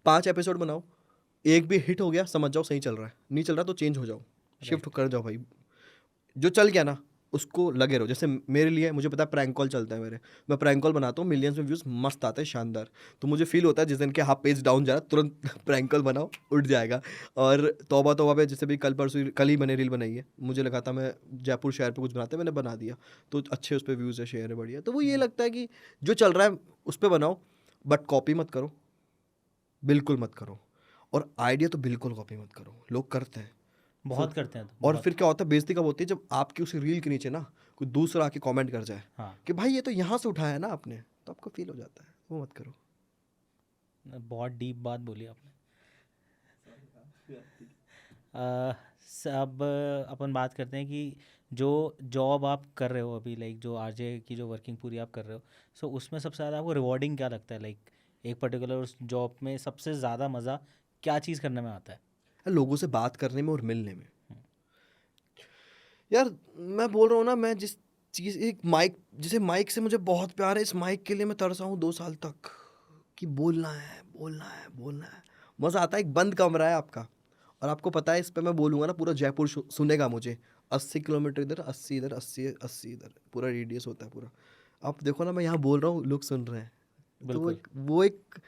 5 एपिसोड बनाओ, एक भी हिट हो गया समझ जाओ सही चल रहा है, नहीं चल रहा तो चेंज हो जाओ, शिफ्ट कर जाओ भाई। जो चल गया ना उसको लगे रहो। जैसे मेरे लिए मुझे पता है प्रैंक कॉल चलता है मेरे, मैं प्रैंक कॉल बनाता हूँ, मिलियंस में व्यूज़ मस्त आते हैं, शानदार। तो मुझे फील होता है जिस दिन के हाफ पेज डाउन जा रहा है तुरंत प्रैंक कॉल बनाओ, उठ जाएगा। और तौबा तौबा पे जैसे भी कल ही मैंने रील बनाई है, मुझे लगा था मैं जयपुर शहर पे कुछ बनाते, मैंने बना दिया, तो अच्छे उस पर व्यूज़ है, शेयर है, बढ़िया। तो वो ये लगता है कि जो चल रहा है उस पर बनाओ, बट कॉपी मत करो, बिल्कुल मत करो। और आइडिया तो बिल्कुल कॉपी मत करो, लोग करते हैं। बहुत करते हैं तो, और बहुत। फिर क्या होता है, बेइज्जती कब होती है, जब आपकी उस रील के नीचे ना कोई दूसरा आके कमेंट कर जाए हाँ, कि भाई ये तो यहाँ से उठाया है ना आपने, तो आपको फील हो जाता है, वो मत करो। बहुत डीप बात बोली आपने। अब अपन बात करते हैं कि जो जॉब आप कर रहे हो अभी, लाइक जो आरजे की जो वर्किंग पूरी आप कर रहे हो, सो उसमें सबसे ज़्यादा आपको रिवॉर्डिंग क्या लगता है? लाइक एक पर्टिकुलर उस जॉब में सबसे ज़्यादा मज़ा क्या चीज़ करने में आता है? लोगों से बात करने में और मिलने में। यार मैं बोल रहा हूँ ना, मैं जिस चीज़, एक माइक, जैसे माइक से मुझे बहुत प्यार है, इस माइक के लिए मैं तरसा हूँ 2 साल तक कि बोलना है, बोलना है, बोलना है। मज़ा आता है, एक बंद कमरा है आपका, और आपको पता है इस पे मैं बोलूँगा ना पूरा जयपुर सुनेगा मुझे, 80 किलोमीटर इधर, 80 इधर, 80 इधर, पूरा रेडियस होता है पूरा। आप देखो ना, मैं यहाँ बोल रहा हूँ, लोग सुन रहे हैं, तो बिल्कुल। वो एक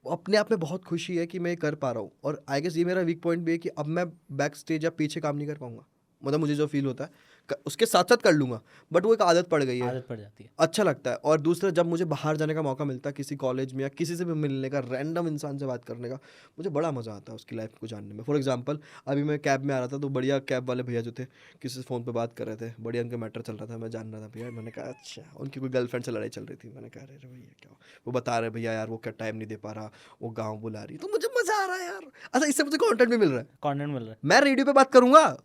अपने आप में बहुत खुशी है कि मैं ये कर पा रहा हूँ। और आई गेस ये मेरा वीक पॉइंट भी है कि अब मैं बैक स्टेज या पीछे काम नहीं कर पाऊंगा, मतलब मुझे जो फील होता है उसके साथ साथ कर लूँगा, बट वो एक आदत पड़ गई है, आदत पड़ जाती है। अच्छा लगता है। और दूसरा, जब मुझे बाहर जाने का मौका मिलता है किसी कॉलेज में या किसी से भी मिलने का, रैंडम इंसान से बात करने का, मुझे बड़ा मज़ा आता है उसकी लाइफ को जानने में। फॉर एग्जांपल अभी मैं कैब में आ रहा था, तो बढ़िया कैब वाले भैया जो थे किसी से फ़ोन पे बात कर रहे थे, बढ़िया उनका मैटर चल रहा था, मैं जान रहा था भैया, मैंने कहा अच्छा, उनकी कोई गर्लफ्रेंड से लड़ाई चल रही थी, मैंने कहा अरे भैया क्या हुआ? वो बता रहे भैया यार वो क्या टाइम नहीं दे पा रहा, वो गाँव बुला रही, तो मुझे मज़ा आ रहा है यार। अच्छा, इससे मुझे कॉन्टेंट भी मिल रहा है, कंटेंट मिल रहा है। मैं रेडियो पे बात करूंगा।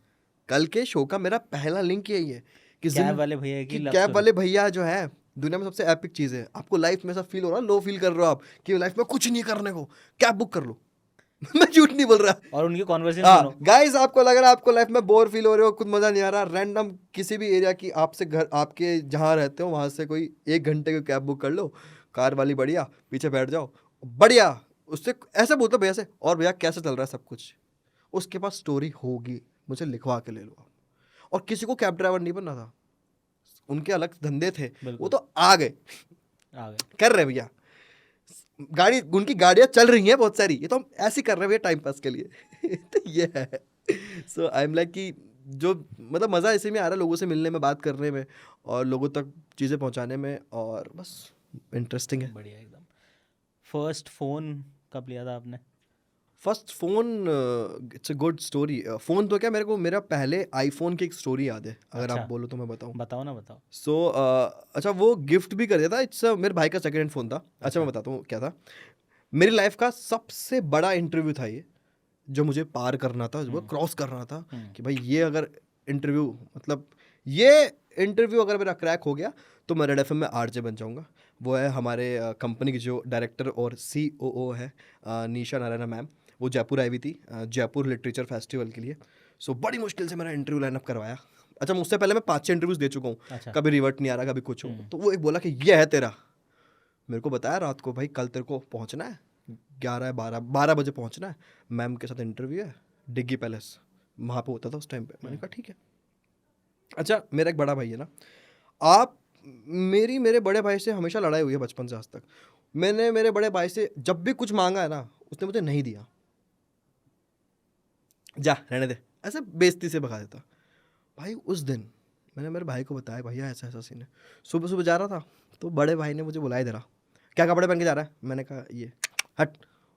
कल के शो का मेरा पहला लिंक यही है कि कैब वाले भैया की कि लव कैब स्टोरी। वाले भैया जो है दुनिया में सबसे एपिक चीज़ है। आपको लाइफ में ऐसा फील हो रहा है, लो फील कर रहे हो आप कि लाइफ में कुछ नहीं करने को, कैब बुक कर लो। मैं झूठ नहीं बोल रहा। और उनकी कॉन्वर्सेशन हाँ सुनो। गाइस, आपको लग रहा है आपको लाइफ में बोर फील हो रहे हो, कुछ मज़ा नहीं आ रहा, रैंडम किसी भी एरिया की, आपसे घर, आपके जहाँ रहते हो वहाँ से कोई 1 घंटे की कैब बुक कर लो, कार वाली बढ़िया, पीछे बैठ जाओ, बढ़िया। उससे ऐसे बोलते भैया से, और भैया कैसे चल रहा है सब कुछ, उसके पास स्टोरी होगी, मुझे लिखवा के ले लो आप। और किसी को कैब ड्राइवर नहीं बनना था, उनके अलग धंधे थे, वो बिल्कुल। तो आ गए, आ गए। कर रहे भैया, गाड़ी, उनकी गाड़ियाँ चल रही हैं बहुत सारी, ये तो हम ऐसे ही कर रहे हैं भैया टाइम पास के लिए। तो ये है। सो आई एम लाइक कि जो मतलब मज़ा इसी में आ रहा है, लोगों से मिलने में, बात करने में, और लोगों तक चीज़ें पहुंचाने में, और बस इंटरेस्टिंग है। बढ़िया एकदम। फर्स्ट फ़ोन कब लिया था आपने? First phone, it's a good story. Phone तो क्या, मेरे को मेरा पहले आईफोन की एक स्टोरी याद है, अगर आप अच्छा, बोलो तो मैं बताऊं। बताओ ना, बताओ। सो अच्छा, वो गिफ्ट भी कर दिया था, इट्स मेरे भाई का सेकंड हैंड फ़ोन था। अच्छा मैं अच्छा। बताता हूँ क्या था। मेरी लाइफ का सबसे बड़ा इंटरव्यू था ये, जो मुझे पार करना था, जो क्रॉस करना था, कि भाई ये अगर इंटरव्यू, मतलब ये इंटरव्यू अगर मेरा क्रैक हो गया तो मैं रेड एफएम में आरजे बन जाऊंगा। वो है हमारे कंपनी की जो डायरेक्टर और सीओओ है, निशा नारायण मैम। वो जयपुर आई हुई थी, जयपुर लिटरेचर फेस्टिवल के लिए। सो बड़ी मुश्किल से मेरा इंटरव्यू लाइनअप करवाया। अच्छा, मुझसे पहले मैं 5-6 इंटरव्यूज़ दे चुका हूँ, अच्छा। कभी रिवर्ट नहीं आ रहा, कभी कुछ हो, तो वो एक बोला कि ये है तेरा। मेरे को बताया रात को, भाई कल तेरे को पहुंचना है, 11 12 बजे पहुंचना है, मैम के साथ इंटरव्यू है, डिग्गी पैलेस वहाँ पे होता था उस टाइम पे। मैंने कहा ठीक है। अच्छा, मेरा एक बड़ा भाई है ना, आप, मेरे बड़े भाई से हमेशा लड़ाई हुई है बचपन से आज तक। मैंने मेरे बड़े भाई से जब भी कुछ मांगा है ना, उसने मुझे नहीं दिया, जा रहने दे, ऐसे बेइज्जती से भगा देता। भाई उस दिन मैंने मेरे भाई को बताया, भैया ऐसा ऐसा सीन है। सुबह सुबह जा रहा था, तो बड़े भाई ने मुझे बुलाया, दे रहा, क्या कपड़े पहन के जा रहा है? मैंने कहा ये, हट।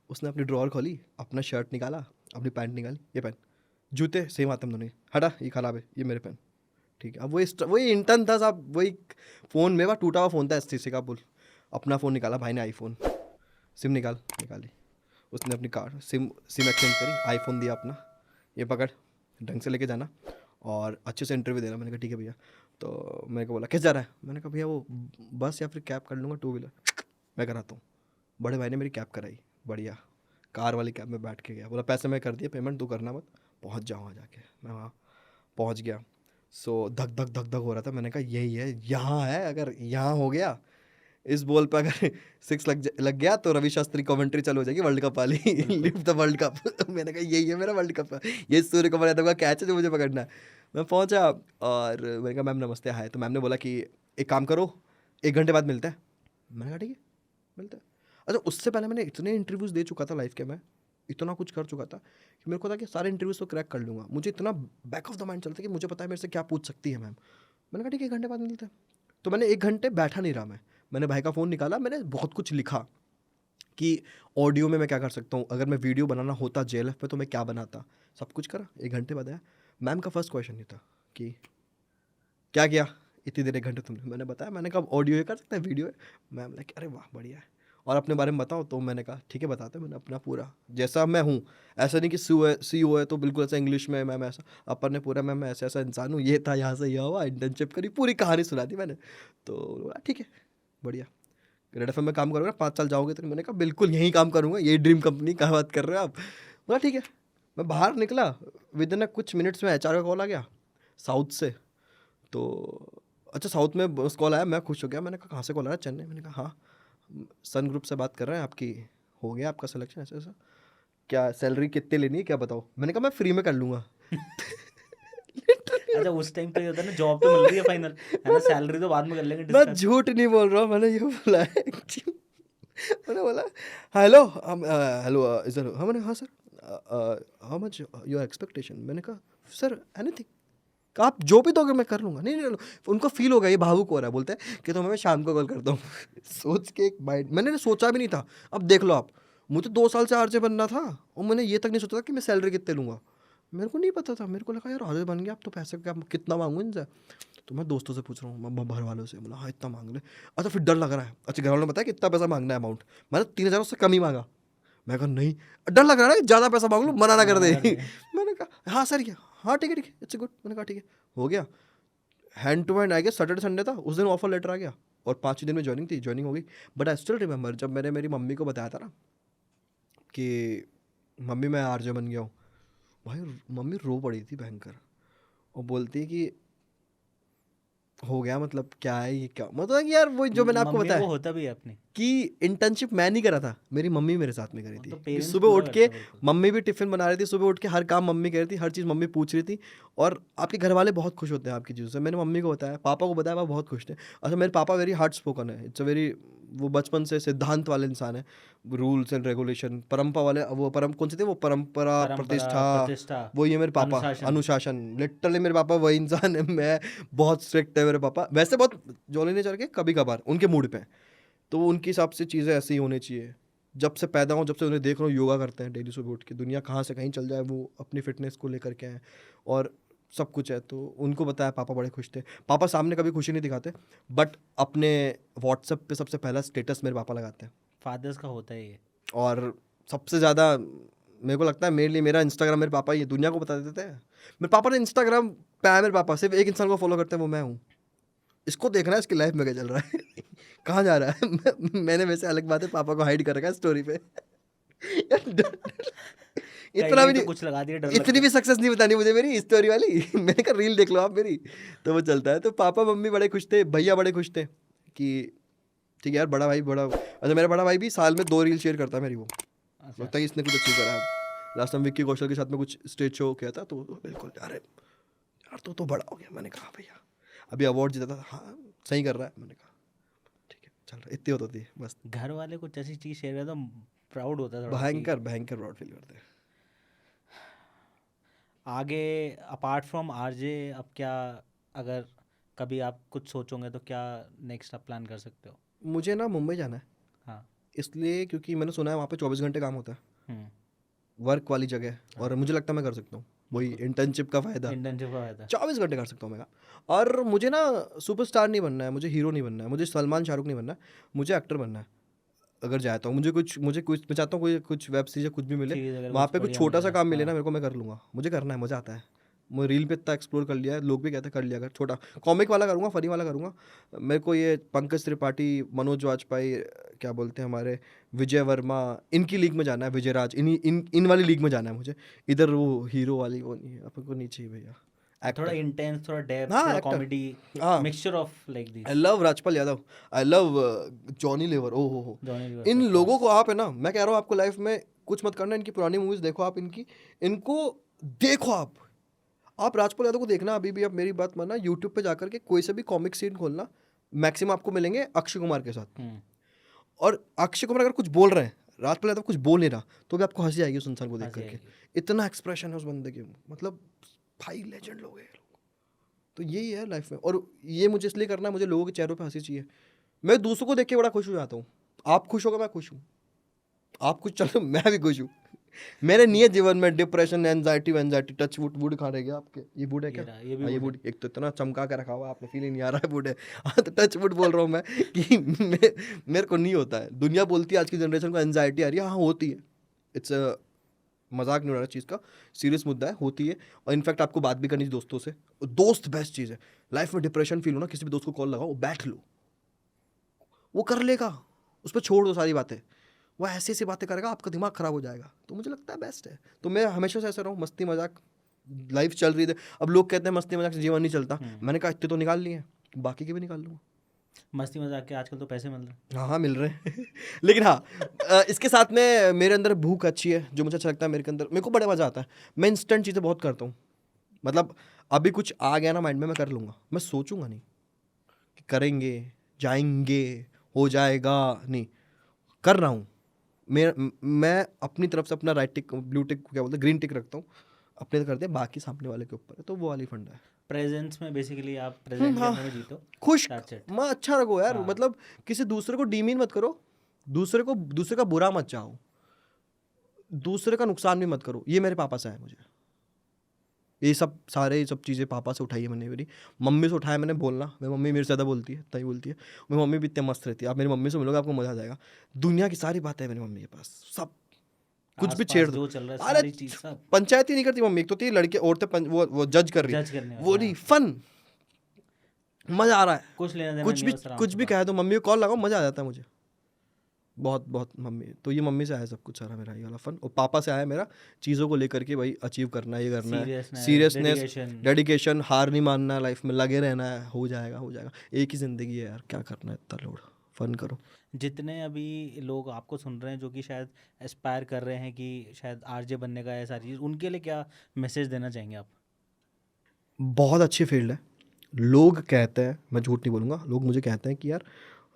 उसने अपनी ड्रॉअर खोली, अपना शर्ट निकाला, अपनी पैंट निकाली, ये पहन, जूते सेम आते हम दोनों के, हटा ये खराब है, ये मेरे पहन। ठीक है। अब वही इंटर्न था साहब, वही फ़ोन में, वह टूटा हुआ फ़ोन था STC का बुल। अपना फ़ोन निकाला भाई ने, आईफोन, सिम निकाली, उसने अपनी कार्ड सिम एक्सचेंज करी, आईफोन दिया अपना, ये पकड़, ढंग से लेके जाना और अच्छे से इंटरव्यू देना। मैंने कहा ठीक है भैया। तो मेरे को बोला कैसे जा रहा है? मैंने कहा भैया वो बस या फिर कैब कर लूँगा, 2 व्हीलर मैं कराता हूँ। बड़े भाई ने मेरी कैब कराई, बढ़िया कार वाली कैब में बैठ के गया। बोला पैसे मैं कर दिया पेमेंट, तू करना मत, पहुँच जाऊँ वहाँ जाके। मैं वहाँ पहुँच गया। सो धक धक धक धक हो रहा था। मैंने कहा यही है, यहाँ है, अगर यहाँ हो गया इस बॉल पे अगर 6 लग गया तो रवि शास्त्री कमेंट्री चालू हो जाएगी वर्ल्ड कप वाली, लिव द वर्ल्ड कप। मैंने कहा यही है मेरा वर्ल्ड कप, ये सूर्य कुमार यादव का कैच है जो मुझे पकड़ना है। मैं पहुंचा और मैंने कहा मैम नमस्ते हाय। तो मैम ने बोला कि एक काम करो 1 घंटे बाद मिलता है। मैंने कहा ठीक है मिलता है। अच्छा उससे पहले मैंने इतने इंटरव्यूज़ दे चुका था लाइफ के, मैं इतना कुछ कर चुका था कि मेरे को था कि सारे इंटरव्यूज़ तो क्रैक कर लूँगा। मुझे इतना बैक ऑफ द माइंड चलता कि मुझे पता है मेरे से क्या पूछ सकती है मैम। मैंने कहा ठीक है 1 घंटे बाद मिलता है। तो मैंने 1 घंटे बैठा नहीं रहा, मैंने भाई का फ़ोन निकाला, मैंने बहुत कुछ लिखा कि ऑडियो में मैं क्या कर सकता हूँ, अगर मैं वीडियो बनाना होता JLF पे तो मैं क्या बनाता, सब कुछ करा। 1 घंटे बाद आया। मैम का फर्स्ट क्वेश्चन ये था कि क्या किया इतनी देर 1 घंटे तुमने? मैंने बताया, मैंने कहा ऑडियो ये कर सकता है, वीडियो है। मैम लाइक अरे वाह बढ़िया है, और अपने बारे में बताओ। तो मैंने कहा ठीक है बताते, मैंने अपना पूरा जैसा मैं हूँ, ऐसा नहीं कि CEO है तो बिल्कुल ऐसा इंग्लिश में मैम ऐसा, अपन ने पूरा मैम मैं ऐसा ऐसा इंसान हूँ, ये था, यहाँ से यह हुआ, इंटर्नशिप करी, पूरी कहानी सुना दी मैंने। तो बोला ठीक है बढ़िया, रेड एफ में काम करूँगा, 5 साल जाओगे तो? मैंने कहा बिल्कुल यहीं काम करूँगा, यही ड्रीम कंपनी, कहाँ बात कर रहे हो आप? बोला ठीक है। मैं बाहर निकला, विद इन कुछ मिनट्स में HR का कॉल आ गया साउथ से। तो अच्छा साउथ में बस कॉल आया, मैं खुश हो गया। मैंने कहा कहाँ से कॉल आ रहा है? चेन्नई। मैंने कहा हाँ सन ग्रुप से बात कर रहे हैं, आपकी हो गया आपका सिलेक्शन ऐसा ऐसा, क्या सैलरी कितने लेनी है क्या बताओ? मैंने कहा मैं फ्री में कर लूँगा। अच्छा उस टाइम तो ये होता है ना, जॉब तो मिल रही है फाइनल, है ना, सैलरी तो बाद में कर लेंगे मैं डिस्कस। झूठ नहीं बोल रहा हूँ, मैंने ये बोला है। मैंने बोला हेलो हेलो इधर, हाँ मैंने हाँ sir how much your expectation? मैंने कहा सर एनीथिंग, आप जो भी दोगे मैं कर लूँगा। नहीं नहीं उनको फील होगा ये भावुक हो रहा है, बोलते हैं कि तो मैं शाम को कॉल करता हूँ। सोच के एक माइंड, मैंने सोचा भी नहीं था। अब देख लो आप, मुझे 2 साल से RJ बनना था और मैंने ये तक नहीं सोचा था कि मैं सैलरी कितने लूँगा। मेरे को नहीं पता था, मेरे को लगा यार RJ बन गया अब तो पैसे क्या कितना मांगू इनसे। तो मैं दोस्तों से पूछ रहा हूँ, घर वालों से, बोला हाँ इतना मांग ले। अच्छा फिर डर लग रहा है, अच्छा घर वालों ने बताया कितना पैसा मांगना है अमाउंट? मैंने 3,000 उससे कम ही मांगा। मैं कहा नहीं, डर लग रहा है कि ज़्यादा पैसा मांग लूँ, मना ना कर दे। मैंने कहा हाँ सर ये हाँ ठीक है इट्स गुड। मैंने कहा ठीक है हो गया। हैंड टू हैंड आ गया, सैटरडे संडे था उस दिन, ऑफर लेटर आ गया और 5 ही दिन में ज्वाइनिंग हो गई। बट आई स्टिल रिमेंबर जब मैंने मेरी मम्मी को बताया था ना कि मम्मी मैं RJ बन गया हूँ, भाई मम्मी रो पड़ी थी भयंकर, और बोलती है कि हो गया मतलब क्या है ये, क्या मतलब कि यार वो जो मैंने आपको मम्मियों को बताया होता भी है अपनी, कि इंटर्नशिप मैं नहीं करा था, मेरी मम्मी मेरे साथ में करी थी। तो कि पेरेंट्स सुबह पूरा उठ के करते हैं बिल्कुल। मम्मी भी टिफिन बना रही थी, सुबह उठ के हर काम मम्मी कर रही थी, हर चीज़ मम्मी पूछ रही थी, और आपके घर वाले बहुत खुश होते हैं आपकी चीज़ों से। मैंने मम्मी को बताया, पापा को बताया, पापा बहुत खुश थे। अच्छा मेरे पापा वेरी हार्ड स्पोकन है, इट्स अ वेरी, वो बचपन से सिद्धांत वाले इंसान है, रूल्स एंड रेगुलेशन, परंपरा वाले, वो कौन से थे वो, परंपरा परंपरा प्रतिष्ठा, प्रतिष्ठा, वो ये मेरे पापा अनुशासन। अनुशासन, लिटरली मेरे पापा वही इंसान है। मैं बहुत स्ट्रिक्ट है मेरे पापा, वैसे बहुत जॉली नेचर के, कभी कभार उनके मूड पे, तो उनके हिसाब से चीज़ें ऐसी ही होनी चाहिए। जब से पैदा हूँ, जब से उन्हें देख रहा हूँ योगा करते हैं डेली सुबह उठ के, दुनिया कहाँ से कहीं चल जाए वो अपनी फिटनेस को लेकर के हैं और सब कुछ है। तो उनको बताया, पापा बड़े खुश थे। पापा सामने कभी खुशी नहीं दिखाते, बट अपने व्हाट्सएप पे सबसे पहला स्टेटस मेरे पापा लगाते हैं। फादर्स का होता है ये। और सबसे ज़्यादा मेरे को लगता है मेरे लिए मेरा इंस्टाग्राम मेरे पापा ये दुनिया को बता देते हैं। मेरे पापा ने इंस्टाग्राम पे आया, मेरे पापा सिर्फ एक इंसान को फॉलो करते हैं, वो मैं हूँ। इसको देखना है इसकी लाइफ में क्या चल रहा है। कहाँ जा रहा है। मैंने वैसे अलग बात है पापा को हाइड कर रखा है स्टोरी पे। कहीं इतना भी कहीं तो नहीं, कुछ लगा दिए, डर इतनी लगता भी सक्सेस नहीं बतानी मुझे मेरी स्टोरी वाली। मैंने कहा रील देख लो आप मेरी, तो वो चलता है। तो पापा मम्मी बड़े खुश थे, भैया बड़े खुश थे कि ठीक है यार बड़ा भाई बड़ा। अच्छा मेरा बड़ा भाई भी साल में 2 रील शेयर करता है मेरी, वो है। अच्छा लगता है कि इसने कुछ अचीव करा है। लास्ट टाइम विक्की कौशल के साथ में कुछ स्टेज शो किया था, तो बिल्कुल अरे यार तो बड़ा हो गया। मैंने कहा भैया अभी अवार्ड जीता था, हाँ सही कर रहा है। मैंने कहा ठीक है चल रहा, इतनी होती है बस। घर वाले कुछ ऐसी चीज़ शेयर करें तो प्राउड होता है थोड़ा कि भयंकर भयंकर प्राउड फील करते हैं। आगे अपार्ट फ्रॉम RJ अब क्या, अगर कभी आप कुछ सोचोगे तो क्या नेक्स्ट आप प्लान कर सकते हो? मुझे ना मुंबई जाना है, हाँ। इसलिए क्योंकि मैंने सुना है वहाँ पे 24 घंटे काम होता है, हम्म। वर्क वाली जगह है, और हाँ मुझे लगता है मैं कर सकता हूँ, वही बिल्कुल, इंटर्नशिप का फ़ायदा। इंटर्नशिप का फायदा। 24 घंटे कर सकता हूँ मैं काम। और मुझे ना सुपरस्टार नहीं बनना है, मुझे हीरो नहीं बनना है, मुझे सलमान शाहरुख नहीं बनना है, मुझे एक्टर बनना है। अगर जाता हूँ मुझे कुछ मैं चाहता हूँ कोई कुछ वेब सीरीज या कुछ भी मिले, सीरीज अगर वहाँ कुछ पे कुछ बढ़िया मिल छोटा सा जाए, काम मिले हाँ। ना मेरे को, मैं कर लूँगा। मुझे करना है, मज़ा आता है। मैं रील पे इतना एक्सप्लोर कर लिया है, लोग भी कहते हैं कर लिया कर, छोटा कॉमिक वाला करूँगा, फनी वाला करूँगा। मेरे को ये पंकज त्रिपाठी, मनोज वाजपेयी, क्या बोलते हैं हमारे विजय वर्मा, इनकी लीग में जाना है, विजय राज, इन वाली लीग में जाना है मुझे। इधर वो हीरो वाली वो नहीं है, अपन को नहीं चाहिए भैया। थोड़ा एक्टर, इंटेंस, थोड़ा डेप्थ, हाँ थोड़ा एक्टर, कॉमेडी, हाँ। Mixture of like I this. Love Rajpal Yadav, I love Johnny Lever, ओ हो। जॉनी लीवर इन ऑफ लोगों कोर्स। को आप है ना, मैं कह रहा हूँ आपको लाइफ में कुछ मत करना, इनकी पुरानी मूवीज देखो आप, इनको देखो आप राजपाल यादव को देखना अभी भी। आप मेरी बात मानना, यूट्यूब पे जाकर के कोई से भी कॉमिक सीन खोलना, मैक्सिमम आपको मिलेंगे अक्षय कुमार के साथ। और अक्षय कुमार अगर कुछ बोल रहे हैं, राजपाल यादव कुछ बोल नहीं रहा, तो भी आपको हंसी आएगी उस इंसान को देख हंसी करके। आएगी। इतना एक्सप्रेशन है उस बंदे के, मतलब भाई लेजेंड लोग हैं। तो यही है लाइफ में, और ये मुझे इसलिए करना है, मुझे लोगों के चेहरों पे हंसी चाहिए। मैं दूसरों को देख के बड़ा खुश हो जाता हूँ। आप खुश होगा, मैं खुश हूँ। आप कुछ चलो, मैं भी खुश हूँ। मेरे नहीं है जीवन में डिप्रेशन, एंजाइटी, टच वुड खा रहे क्या आपके? ये वुड है क्या? ये भी हाँ, ये wood वुड एक तो इतना चमका के रखा हुआ है, आपने फील ही नहीं आ रहा है वुड है। हाँ, तो टच वुड बोल रहा हूँ मैं कि मेरे को नहीं होता है। दुनिया बोलती है आज की जनरेशन को एंजाइटी आ रही है, हाँ होती है। इट्स मजाक नहीं हो रहा चीज़ का, सीरियस मुद्दा है, होती है। और इनफैक्ट आपको बात भी करनी चाहिए दोस्तों से। दोस्त बेस्ट चीज़ है लाइफ में। डिप्रेशन फील हो ना, किसी भी दोस्त को कॉल लगाओ, बैठ लो, वो कर लेगा, उस पर छोड़ दो सारी बातें। वो ऐसी ऐसी बातें करेगा, आपका दिमाग खराब हो जाएगा। तो मुझे लगता है बेस्ट है। तो मैं हमेशा से ऐसा रहूँ, मस्ती मजाक, लाइफ चल रही है। अब लोग कहते हैं मस्ती मजाक से जीवन नहीं चलता, मैंने कहा इतने तो निकाल लिए, बाकी के भी निकाल लूँगा। मस्ती मजाक के आजकल तो पैसे मिल रहे हैं। हाँ हाँ, मिल रहे हैं। लेकिन हाँ, इसके साथ में मेरे अंदर भूख अच्छी है, जो मुझे अच्छा लगता है मेरे अंदर, मेरे को बड़ा मज़ा आता है। मैं इंस्टेंट चीज़ें बहुत करता हूँ। मतलब अभी कुछ आ गया ना माइंड में, मैं कर लूँगा, मैं सोचूंगा नहीं कि करेंगे, जाएंगे, हो जाएगा, नहीं, कर रहा हूँ। मैं अपनी तरफ से अपना राइट टिक, ब्लू टिक, क्या बोलते हैं, ग्रीन टिक रखता हूँ, अपने से करते हैं, बाकी सामने वाले के ऊपर है। तो वो वाली फंडा है। प्रेजेंस में बेसिकली आप प्रेजेंट के हाँ, अंदर में जीतो। खुश, That's it। मैं अच्छा रखो यार। हाँ। मतलब किसी दूसरे को डीमीन मत करो, दूसरे का बुरा मत चाहो, दूसरे का नुकसान भी मत करो। ये मेरे पापा से है मुझे, ये सब चीज़ें पापा से उठाई है मैंने। मेरी मम्मी से उठाया मैंने बोलना। मेरी मम्मी मेरे से ज़्यादा बोलती है, तभी बोलती है। मेरी मम्मी भी इतनी मस्त रहती है। आप मेरी मम्मी से मिलोगे, आपको मज़ा आ जाएगा। दुनिया की सारी बातें है मेरी मम्मी के पास, सब कुछ भी आसपास छेड़ दो। जो चल रहा है अरे सारी चीज सब पंचायत ही नहीं करती मम्मी। एक तो थी लड़के औरतें वो जज कर रही, जज करने वो वाली। नहीं, हाँ। फन, मज़ा आ रहा है। कुछ लेना देना नहीं है, बस आराम कुछ से भी बात कह दो, करो। मम्मी को कॉल लगाओ, मज़ा आ जाता है मुझे बहुत बहुत। मम्मी तो, ये मम्मी से आया सब कुछ सारा मेरा ये वाला फन। और पापा से आया मेरा चीज़ों को लेकर के, भाई अचीव करना है, ये करना है, सीरियसनेस, डेडिकेशन, हार नहीं मानना, लाइफ में लगे रहना है, हो जाएगा हो जाएगा। एक ही ज़िंदगी है यार, क्या करना है इतना लोड, फन करो। जितने अभी लोग आपको सुन रहे हैं जो कि शायद एस्पायर कर रहे हैं कि शायद आरजे बनने का है सारी चीज़, उनके लिए क्या मैसेज देना चाहेंगे आप? बहुत अच्छी फील्ड है। लोग कहते हैं, मैं झूठ नहीं बोलूँगा, लोग मुझे कहते हैं कि यार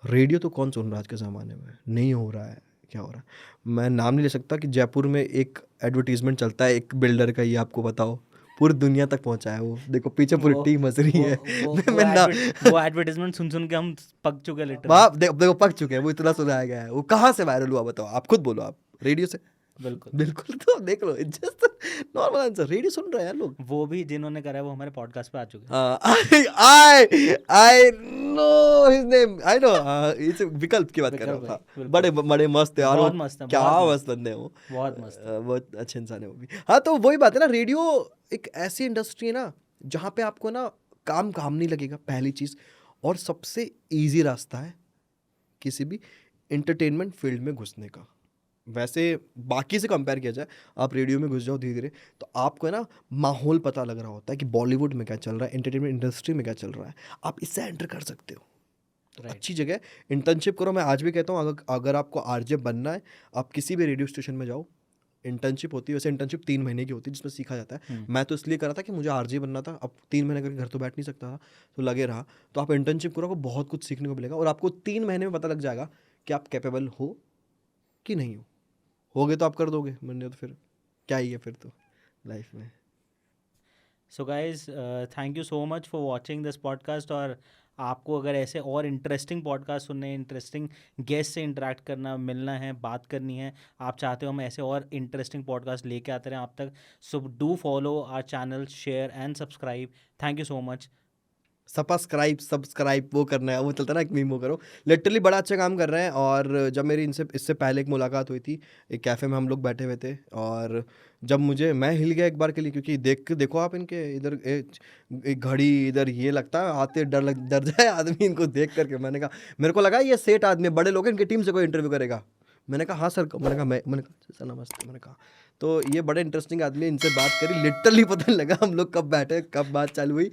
रेडियो तो कौन सुन रहा है आज के ज़माने में, नहीं हो रहा है, क्या हो रहा है। मैं नाम नहीं ले सकता कि जयपुर में एक एडवर्टीजमेंट चलता है एक बिल्डर का, ये आपको बताओ, पूरी दुनिया तक पहुंचा है वो। देखो पीछे पूरी वो टीम हंस रही वो है। वो मैं ना, वो एडवर्टीजमेंट सुन सुन के हम पक चुके हैं लिटरली। बाप देखो पक चुके हैं, वो इतना सुनाया गया है। वो कहाँ से वायरल हुआ बताओ, आप खुद बोलो। आप रेडियो से, बिल्कुल। बिल्कुल। तो देख लो, जस्ट नॉर्मल आंसर, रेडियो सुन रहे हैं यार लोग। वो भी जिन्होंने करा है वो हमारे पॉडकास्ट पे आ चुके हैं। I know his name, I know, इस विकल्प की बात कर रहा विकल्प हूँ। भाई, हाँ, बिल्कुल। बड़े बड़े मस्त है यार वो, बहुत मस्त है, क्या बहुत मस्त बंदे हैं वो, बहुत मस्त है। बहुत अच्छे इंसान है वो भी। हाँ, तो वही बात है ना, रेडियो एक ऐसी इंडस्ट्री है ना, जहाँ पे आपको ना काम नहीं लगेगा, पहली चीज़। और सबसे ईजी रास्ता है किसी भी एंटरटेनमेंट फील्ड में घुसने का। वैसे बाकी से कंपेयर किया जाए, आप रेडियो में घुस जाओ धीरे धीरे, तो आपको है ना माहौल पता लग रहा होता है कि बॉलीवुड में क्या चल रहा है, एंटरटेनमेंट इंडस्ट्री में क्या चल रहा है, आप इससे एंटर कर सकते हो। तो Right. अच्छी जगह, इंटर्नशिप करो। मैं आज भी कहता हूँ, अगर आपको आरजे बनना है, आप किसी भी रेडियो स्टेशन में जाओ, इंटर्नशिप होती है। वैसे इंटर्नशिप 3 महीने की होती है, जिसमें सीखा जाता है। मैं तो इसलिए करा था कि मुझे आरजे बनना था। अब 3 महीने करके घर तो बैठ नहीं सकता था, तो लगे रहा। तो आप इंटर्नशिप करो, आपको बहुत कुछ सीखने को मिलेगा, और आपको 3 महीने में पता लग जाएगा कि आप कैपेबल हो कि नहीं हो गए तो आप कर दोगे, बनने तो फिर क्या ही है फिर तो लाइफ में। So guys, thank you so much for watching this podcast. और आपको अगर ऐसे और इंटरेस्टिंग पॉडकास्ट सुनने, इंटरेस्टिंग गेस्ट से इंटरेक्ट करना, मिलना है, बात करनी है, आप चाहते हो हम ऐसे और इंटरेस्टिंग पॉडकास्ट लेके आते रहें आप तक, so do follow our channel, share and subscribe. Thank you so much. Subscribe वो करना है, वो चलता है ना एक मीम, वो करो। लिटरली बड़ा अच्छा काम कर रहे हैं। और जब मेरी इससे पहले एक मुलाकात हुई थी, एक कैफ़े में हम लोग बैठे हुए थे, और जब मैं हिल गया एक बार के लिए, क्योंकि देखो आप इनके इधर एक घड़ी, इधर ये लगता है आते डर जाए आदमी इनको देख करके। मेरे को लगा ये सेठ आदमी, बड़े लोग हैं, इनकी टीम से कोई इंटरव्यू करेगा। मैंने कहा हाँ सर, मैंने कहा सर नमस्ते, मैंने कहा तो ये बड़े इंटरेस्टिंग आदमी, इनसे बात करी, लिटरली पता नहीं लगा हम लोग कब बैठे, कब बात चालू हुई।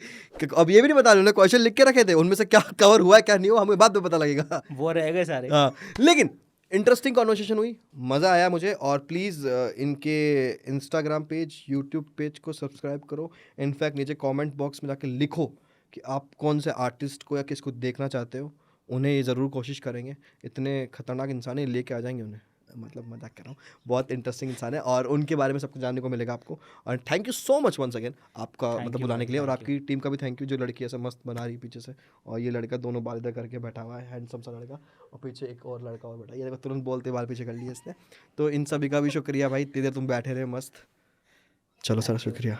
अब ये भी नहीं पता, उन्होंने क्वेश्चन लिख के रखे थे, उनमें से क्या कवर हुआ क्या नहीं हुआ हमें बाद में पता लगेगा, वो रह गए सारे। हाँ, लेकिन इंटरेस्टिंग कॉन्वर्सेशन हुई, मज़ा आया मुझे। और प्लीज़ इनके इंस्टाग्राम पेज, यूट्यूब पेज को सब्सक्राइब करो। इनफैक्ट नीचे कमेंट बॉक्स में जाके लिखो कि आप कौन से आर्टिस्ट को या किसको देखना चाहते हो, उन्हें ये ज़रूर कोशिश करेंगे। इतने खतरनाक इंसान है, लेके आ जाएंगे उन्हें, मतलब मजाक कर रहा हूँ, बहुत इंटरेस्टिंग इंसान है और उनके बारे में सबको जानने को मिलेगा आपको। और thank you so much once again आपका, Thank मतलब you बुलाने भाई, के लिए। और thank you. आपकी टीम का भी थैंक यू, जो लड़की ऐसा मस्त बना रही है पीछे से, और ये लड़का दोनों बाल इधर करके बैठा हुआ है, हैंडसम सा लड़का, और पीछे एक और लड़का और बैठा है। ये देखो तुरंत बोलते बाल पीछे कर लिए इसने। तो इन सभी का भी शुक्रिया भाई, इतनी देर तुम बैठे रहे मस्त। चलो सर, शुक्रिया।